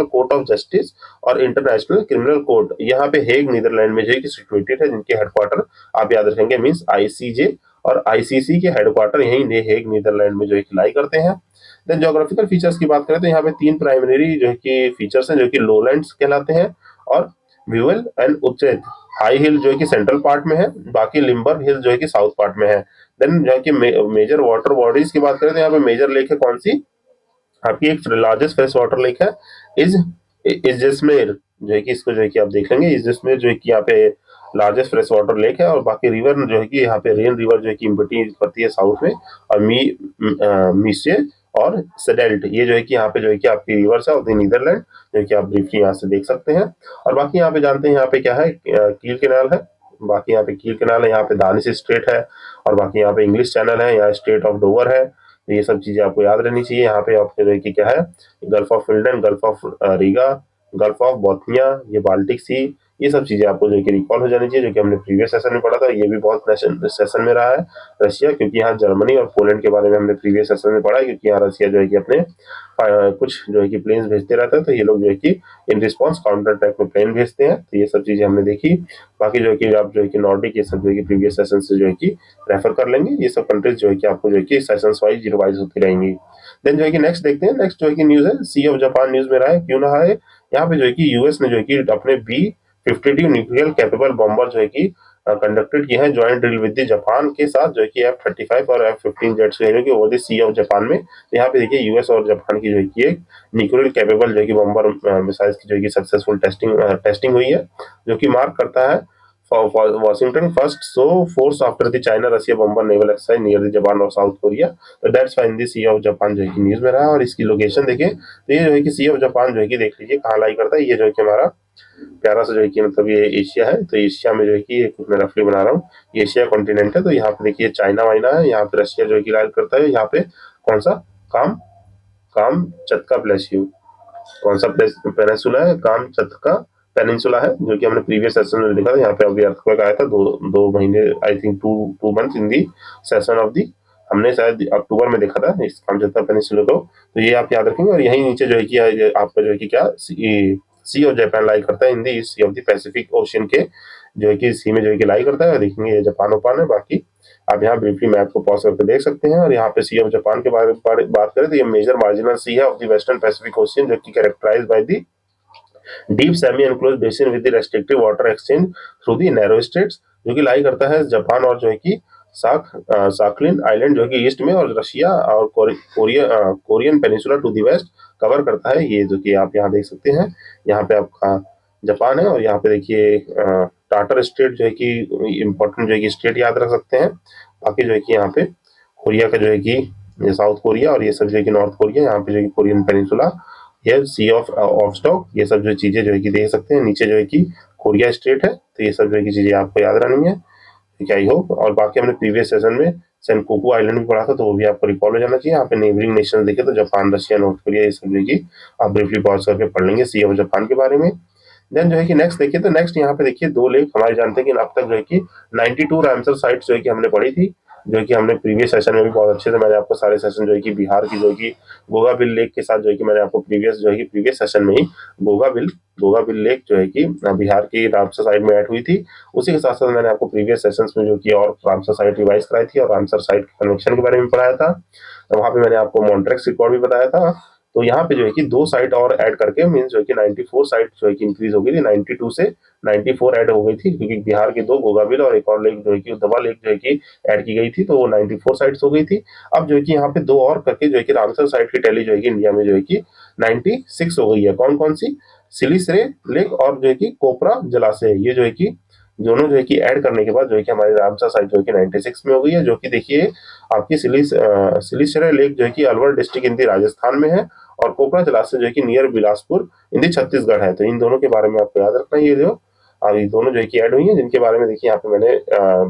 कोर्ट ऑफ जस्टिस और इंटरनेशनल क्रिमिनल कोर्ट यहाँ पे हेग नीदरलैंड में जो है कि सिचुएटेड है, जिनके हेडक्वार्टर आप याद रखेंगे मींस आईसीजे और आईसीसी के हेडक्वार्टर यही हेग नीदरलैंड में जो है कि लाई करते हैं। देन ज्योग्राफिकल फीचर्स की बात करें तो यहाँ पे तीन प्राइमरी जो है कि फीचर्स हैं, जो कि लोलैंड्स कहलाते हैं, और व्यूअल एंड उच्चेत हाई हिल जो है कि सेंट्रल पार्ट में है, बाकी लिम्बर हिल जो है कि साउथ पार्ट में है। देन जो है कि मेजर वाटर बॉडीज की बात करें तो यहाँ पे मेजर लेक है कौन सी, आपकी एक लार्जेस्ट फ्रेश वाटर लेक है इज इजमेर, जो है कि इसको जो है कि आप देख लेंगे, इजमेर जो है कि यहाँ पे लार्जेस्ट फ्रेश वाटर लेक है। और बाकी रिवर जो है कि यहाँ पे रेन रिवर जो है कि इम्पटी करती है साउथ में, और मीसे और सेडेल्ट, ये जो है कि यहाँ पे जो है कि आपकी रिवर्स है ऑफ द नीदरलैंड, जो है कि आप ब्रीफली यहाँ से देख सकते हैं। और बाकी यहाँ पे जानते हैं यहाँ पे क्या है, कील कैनाल है, बाकी यहाँ पे कील कैनाल है, यहाँ पे दानिश स्ट्रेट है, और बाकी यहाँ पे इंग्लिश चैनल है, यहाँ स्ट्रेट ऑफ डोवर है। तो ये सब चीजें आपको याद रहनी चाहिए। यहाँ पे आपके जो है कि क्या है, गल्फ ऑफ फिल्डन, gulf of Riga, gulf of Bothnia, ये बाल्टिक सी, ये सब चीजें आपको जो है कि रिकॉल हो जानी चाहिए, जो कि हमने प्रीवियस सेशन में पढ़ा था। ये भी बहुत सेशन में रहा है रशिया, क्योंकि यहाँ जर्मनी और पोलैंड के बारे में हमने प्रीवियस सेशन में पढ़ा है, क्योंकि यहाँ रशिया जो है कि अपने कुछ जो है कि प्लेन्स भेजते रहता है, तो ये लोग जो है कि इन रिस्पॉन्स काउंटर अटैक में प्लेन भेजते हैं। तो ये सब चीजें हमने देखी। बाकी जो है कि आप जो है कि नॉर्डिक ये सब जो है कि प्रीवियस सेशन से जो है कि रेफर कर लेंगे। ये सब कंट्रीज जो है कि आपको जो है कि सेशंस वाइज रिवाइज होती रहेंगी। देन जो है कि नेक्स्ट देखते हैं। नेक्स्ट जो है कि न्यूज है सी ऑफ जापान न्यूज में रहा है, क्यों ना है। यहाँ पे जो है कि यूएस ने जो है कि अपने B-52 न्यूक्लियर कैपेबल बॉम्बर जो है कि कंडक्टेड किए हैं joint drill with the Japan के साथ, जो है कि F-35 और F-15 जेट्स जो है कि over the Sea of Japan में। तो यहाँ पे देखिए यूएस और जापान की जो है कि एक न्यूक्लियर कैपेबल जो है कि बॉम्बर मिसाइल्स की जो है कि सक्सेसफुल टेस्टिंग हुई है, जो कि मार्क करता है Washington first so force after the China Russia bomber naval exercise near the Japan और साउथ कोरिया। तो that's why in the Sea of Japan जो है कि न्यूज में रहा है। और इसकी लोकेशन देखें तो ये जो है कि सी ऑफ जापान जो है कि देख लीजिए कहाँ लाई करता है। ये जो है कि हमारा प्यारा सा जो है कि मतलब ये एशिया है। तो एशिया में जो है कि मैं रफली बना रहा हूँ, ये एशिया कॉन्टिनेंट है। तो यहाँ पे देखिए चाइना वाइना है, यहाँ पे रशिया जो है कि लाई करता है। यहाँ पे कौन सा काम काम चतका प्लेस्यू, कौन सा पेनिनसुला है, काम चतका पेनिनसुला है, जो कि हमने प्रीवियस सेशन में देखा था। यहाँ पे अभी अर्थक्वेक आया था दो महीने, I think two month in the session of the, हमने शायद अक्टूबर में देखा था इस कामचत्ता पेनिनसुला को। तो ये आप याद रखेंगे। और यही नीचे जो है कि आपका जो है कि क्या सी ऑफ जापान लाई करता है इन the Sea of the Pacific ocean के जो है कि सी में जो है कि लाई करता है। देखेंगे ये जापान ओपान है। बाकी आप यहाँ ब्रीफली मैप को पॉज करके देख सकते हैं। और यहाँ पे सी ऑफ जापान के बारे में बात करें तो ये मेजर मार्जिनल सी है of the western Pacific ocean, जो कि characterized by the deep semi enclose basin with the restrictive water exchange through the narrow straits, जो कि लाई करता है जापान और जो है कि साखलिन आइलैंड जो कि ईस्ट में, और रशिया और Korean peninsula to the west cover करता है। ये जो कि आप यहाँ देख सकते हैं, यहाँ पे आपका जापान है। और यहाँ पे देखिए टाटर स्टेट जो है कि इम्पोर्टेंट जो है कि स्टेट याद रख सकते हैं। बाकी जो है कि यहाँ पे कोरिया का जो है कि ये साउथ कोरिया, और ये सब जो है कि नॉर्थ कोरिया, यहाँ पे जो है कि कोरियन पेनिनसुला, ये सी ऑफ ऑफस्टॉक, ये सब जो चीजें जो है कि देख सकते हैं। नीचे जो है कि कोरिया स्टेट है। तो ये सब जो है कि चीजें आपको याद रहनी है, ठीक है, आई होप। और बाकी हमने प्रीवियस सेशन में सेनकाकू आइलैंड भी पढ़ा था, तो वो भी आपको रिकॉल हो जाना चाहिए। यहाँ पे नेबरिंग नेशन देखे तो जापान, रशिया, नॉर्थ कोरिया, ये सब जो है कि आप ब्रीफली पॉज करके पढ़ लेंगे सी ऑफ जापान के बारे में। देन जो है कि नेक्स्ट देखिए तो नेक्स्ट यहाँ पे देखिए दो लेक हमारे जानते हैं कि अब तक जो है कि 92 रामसर साइट्स जो है कि हमने पढ़ी थी, जो है कि हमने प्रीवियस सेशन में भी बहुत अच्छे से मैंने आपको सारे सेशन जो है कि बिहार की जो है कि गोगाबिल लेक के साथ जो है कि मैंने आपको प्रीवियस सेशन में ही गोगाबिल गोगाबिल लेक जो है कि बिहार की रामसर साइट में ऐड हुई थी। उसी के साथ साथ मैंने आपको प्रीवियस सेशंस में जो कि और रामसर साइट रिवाइज कराई थी और रामसर साइट के कन्वेक्शन के बारे में पढ़ाया था। वहां पे मैंने आपको मॉन्ट्रेक्स रिकॉर्ड भी बताया था। तो यहाँ पे जो है कि 2 साइट और ऐड करके मींस जो है कि 94 साइट जो है कि इंक्रीज हो गई थी, 92 से 94 ऐड हो गई थी, क्योंकि बिहार के 2 गोगाबिल और एक और लेक जो है कि उद्धवा लेक जो है कि ऐड की गई थी, तो वो 94 साइट्स हो गई थी। अब जो है कि यहाँ पे 2 और करके जो है कि रामसर साइट की टैली जो है कि इंडिया में जो है कि 96 हो गई है। कौन कौन सी? सिलिसरे लेक और जो है कि कोपरा जलाशय, ये जो है कि दोनों जो है कि ऐड करने के बाद जो है कि हमारी रामसर साइट जो है कि 96 में हो गई है। जो कि देखिए आपकी सिलिसरे लेक जो है कि अलवर डिस्ट्रिक्ट इन दी राजस्थान में है, और कोपरा जलाशय जो है कि नियर बिलासपुर इन दी छत्तीसगढ़ है। तो इन दोनों के बारे में आपको याद रखना है। ये जो ये दोनों जो है कि ऐड हुई हैं, जिनके बारे में देखिए यहाँ पे मैंने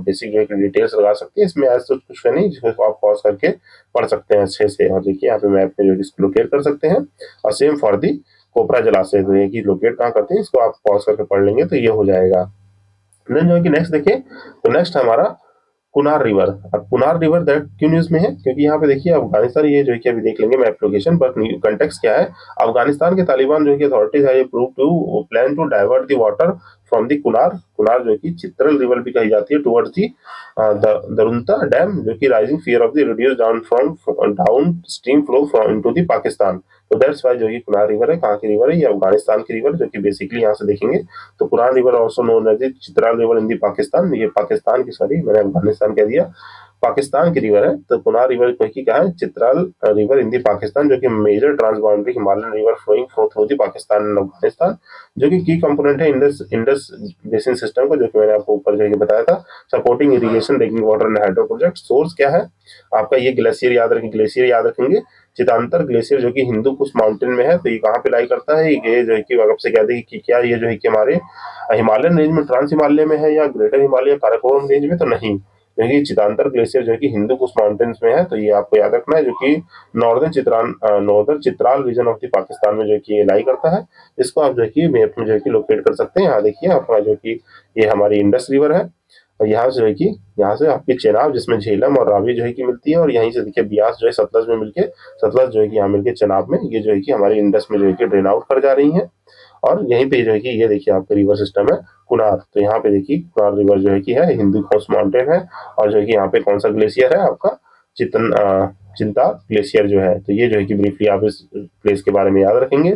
बेसिक जो है कि डिटेल्स लगा सकती है। इसमें आज तो कुछ है नहीं, जिसको आप पॉज करके पढ़ सकते हैं अच्छे से। और देखिए यहाँ पे मैप में जो है इसको लोकेट कर सकते हैं। और सेम फॉर दी कोपरा जलाशय जो है कि लोकेट कहाँ करते हैं, इसको आप पॉज करके पढ़ लेंगे तो ये हो जाएगा। देन जो है कि नेक्स्ट देखिए तो नेक्स्ट हमारा कुनार रिवर। अब कुनार रिवर दैट क्यों न्यूज में है, क्योंकि यहाँ पे देखिए अफगानिस्तान, ये जो है कि अभी देख लेंगे मैप लोकेशन, बट कंटेक्स्ट क्या है। अफगानिस्तान के तालिबान जो है कि अथॉरिटीज है ये prove to plan to divert the water from the Kunar Kunar जो है कि चित्रल रिवर भी कही जाती है टुवर्ड्स दी दरुंता डैम, जो कि rising fear of the reduce down stream flow from into the Pakistan. तो दैट्स वाई जो है कि कुनार रिवर है, कहाँ की रिवर है, ये अफगानिस्तान की रिवर, जो कि बेसिकली यहाँ से देखेंगे तो Kunar river also known as the Chitral river in the Pakistan. ये पाकिस्तान की, सॉरी मैंने अफगानिस्तान कह दिया, पाकिस्तान की रिवर है। तो कुनार रिवर को क्या है, Chitral river in the Pakistan, जो कि major transboundary Himalayan river flowing through the Pakistan and Afghanistan, जो कि की कंपोनेंट है इंडस बेसिन सिस्टम को, जो कि मैंने आपको ऊपर जो है बताया था, supporting irrigation, drinking water and hydro project. Source क्या है आपका, ये ग्लेशियर याद रखेंगे, चितांतर ग्लेशियर, जो कि हिंदू कुश माउंटेन में है। तो ये कहाँ पे लाई करता है, ये जो है कि आपसे कहते हैं कि क्या ये जो है कि हमारे हिमालयन रेंज में, ट्रांस हिमालय में है, या ग्रेटर हिमालय काराकोरम रेंज में, तो नहीं, जो कि चितांतर ग्लेशियर जो है कि हिंदू कुश माउंटेन्स में है, तो ये आपको याद रखना है, जो कि northern Chitral region of the Pakistan में जो है कि ये लाई करता है। इसको आप जो है कि मैप में जो है कि लोकेट कर सकते हैं। यहाँ देखिए आपका जो कि ये हमारी इंडस रिवर है, और यहाँ से जो है कि यहाँ से आपकी चेनाब जिसमें झेलम और रावी जो है कि मिलती है, और यहीं से देखिए ब्यास जो है सतलज में मिलके, सतलज जो है कि यहाँ मिलके चेनाब में ये जो है कि हमारी इंडस में जो है कि ड्रेन आउट कर जा रही है। और यहीं पे जो है कि ये देखिए आपका रिवर सिस्टम है कुनार, तो यहाँ पे देखिए कुनार रिवर जो है कि है हिंदू कोस्ट माउंटेन है, और जो है कि यहाँ पे कौन सा ग्लेशियर है आपका चिंता ग्लेशियर जो है। तो ये जो है कि ब्रीफली आप इस प्लेस के बारे में याद रखेंगे।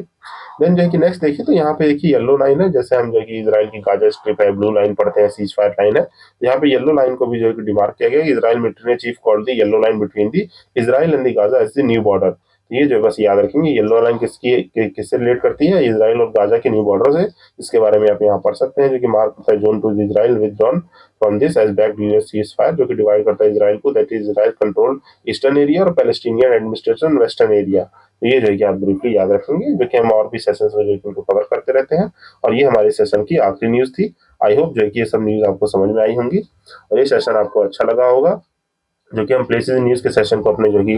देन जो है कि नेक्स्ट देखिए, तो यहाँ पे देखिए येलो लाइन है, जैसे हम जो है कि इजराइल की गाजा स्ट्रिप है, ब्लू लाइन पढ़ते हैं, सीज फायर लाइन है, यहाँ पे येलो लाइन को भी जो है कि डिमार्क किया गया। इजराइल मिलिट्री ने chief called the yellow line between the Israel and the Gaza as the new border. तो ये जो है बस याद रखेंगे, येलो लाइन किससे रिलेट करती है, इजराइल और गाजा के न्यू बॉर्डर से। इसके बारे में आप यहाँ पढ़ सकते हैं, जो कि मार्क होता है zone to Israel withdrawn from this as back US ceasefire, जो कि डिवाइड करता है इजराइल को, that is Israel control eastern area और पैलेस्टीनियन एडमिनिस्ट्रेशन वेस्टर्न एरिया। तो ये जो है कि आप ब्रीफली याद रखेंगे, जो कि हम और भी सेशंस में जो है कि इनको कवर करते रहते हैं। और ये हमारे सेशन की आखिरी न्यूज थी। आई होप जो है कि ये सब न्यूज आपको समझ में आई होंगी, और ये सेशन आपको अच्छा लगा होगा, जो कि हम प्लेसेस न्यूज के सेशन को अपने जो कि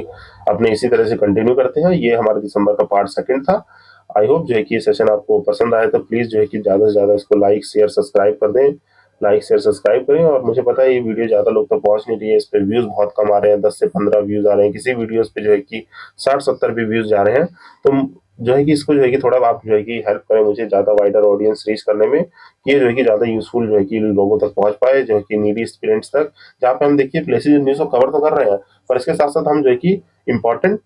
अपने इसी तरह से कंटिन्यू करते हैं। ये हमारे दिसंबर का पार्ट सेकंड था। आई होप जो है कि ये सेशन आपको पसंद आया, तो प्लीज जो है कि ज्यादा से ज्यादा इसको लाइक शेयर सब्सक्राइब कर दें, लाइक शेयर सब्सक्राइब करें। और मुझे पता है ये वीडियो ज्यादा लोग तक पहुंच नहीं रही है, इस पे व्यूज बहुत कम आ रहे हैं, 10 से 15 व्यूज आ रहे हैं, किसी वीडियोस पे जो है कि 60-70 भी व्यूज जा रहे हैं। तो जो है कि इसको जो है कि थोड़ा आप जो है कि हेल्प करें मुझे ज्यादा वाइडर ऑडियंस रीच करने में, ये जो है कि ज्यादा यूजफुल जो है कि लोगों तक पहुंच पाए, जो है कि नीडी स्टूडेंट्स तक, जहाँ पे हम देखिए प्लेसेस न्यूज को कवर तो कर रहे हैं, पर इसके साथ साथ हम जो है कि इंपॉर्टेंट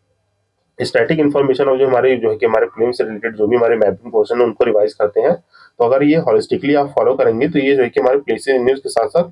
स्टैटिक इन्फॉर्मेशन और जो हमारे जो है कि हमारे फिल्म से रिलेटेड जो भी हमारे मैपिंग पोर्शन है उनको रिवाइज करते हैं। तो अगर ये हॉलिस्टिकली आप फॉलो करेंगे, तो ये जो है कि हमारे प्लेसेस न्यूज के साथ साथ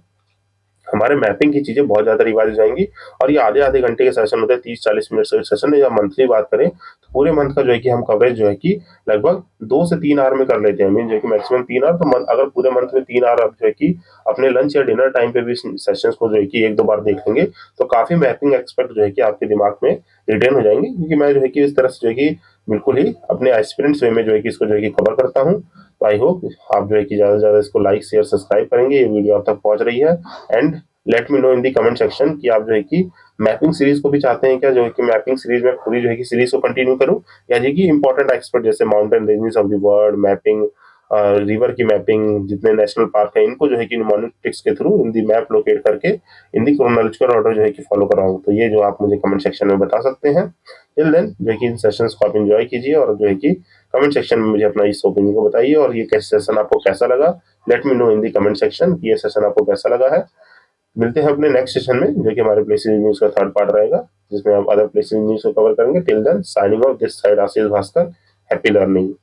हमारे मैपिंग की चीजें बहुत ज्यादा रिवाइज हो जाएंगी। और ये आधे-आधे घंटे के सेशन होते हैं, 30-40 मिनट का सेशन है। या मंथली बात करें तो पूरे मंथ का जो है कि हम कवरेज जो है कि लगभग 2 से 3 आवर में कर लेते हैं। मीन जो है कि मैक्सिमम 3 आवर, तो अगर पूरे मंथ में 3 आवर आप जो है कि अपने लंच या डिनर टाइम पे भी सेशंस को जो है कि 1-2 बार देख लेंगे, तो काफी मैपिंग एक्सपर्ट जो है कि आपके दिमाग में रिटेन हो जाएंगे। क्योंकि मैं जो है कि इस तरह से जो है कि बिल्कुल ही अपने एस्पिरेंट्स वे में जो है कि इसको जो है कि कवर करता हूँ। तो आई होप आप जो है कि ज्यादा से ज्यादा इसको लाइक शेयर सब्सक्राइब करेंगे, ये वीडियो आप तक पहुंच रही है। And let me know in the comment section कि आप जो है कि मैपिंग सीरीज को भी चाहते हैं क्या, जो है कि मैपिंग सीरीज में पूरी जो है कि सीरीज को कंटिन्यू करूं, या जो कि इंपॉर्टेंट एक्सपर्ट जैसे mountain ranges of the world mapping, river की मैपिंग, जितने नेशनल पार्क है इनको जो है कि न्यूमोनिक ट्रिक्स के थ्रू इन दी मैप लोकेट करके इन दी क्रोनोलॉजिकल ऑर्डर जो है कि फॉलो कराऊं। तो ये जो आप मुझे कमेंट सेक्शन में बता सकते हैं। टिल देन जो है कि इन सेशंस को आप एंजॉय कीजिए, और जो है कि कमेंट सेक्शन में मुझे अपना इस ओपिनियन को बताइए, और ये कैसे सेशन आपको कैसा लगा। लेट मी नो इन दी कमेंट सेक्शन कि ये सेशन आपको कैसा लगा है। मिलते हैं अपने नेक्स्ट सेशन में, जो कि हमारे प्लेसेस न्यूज का थर्ड पार्ट रहेगा, जिसमें हम अदर प्लेसेस न्यूज को कवर करेंगे। Till then signing off this side Ashish Bhaskar. Happy learning.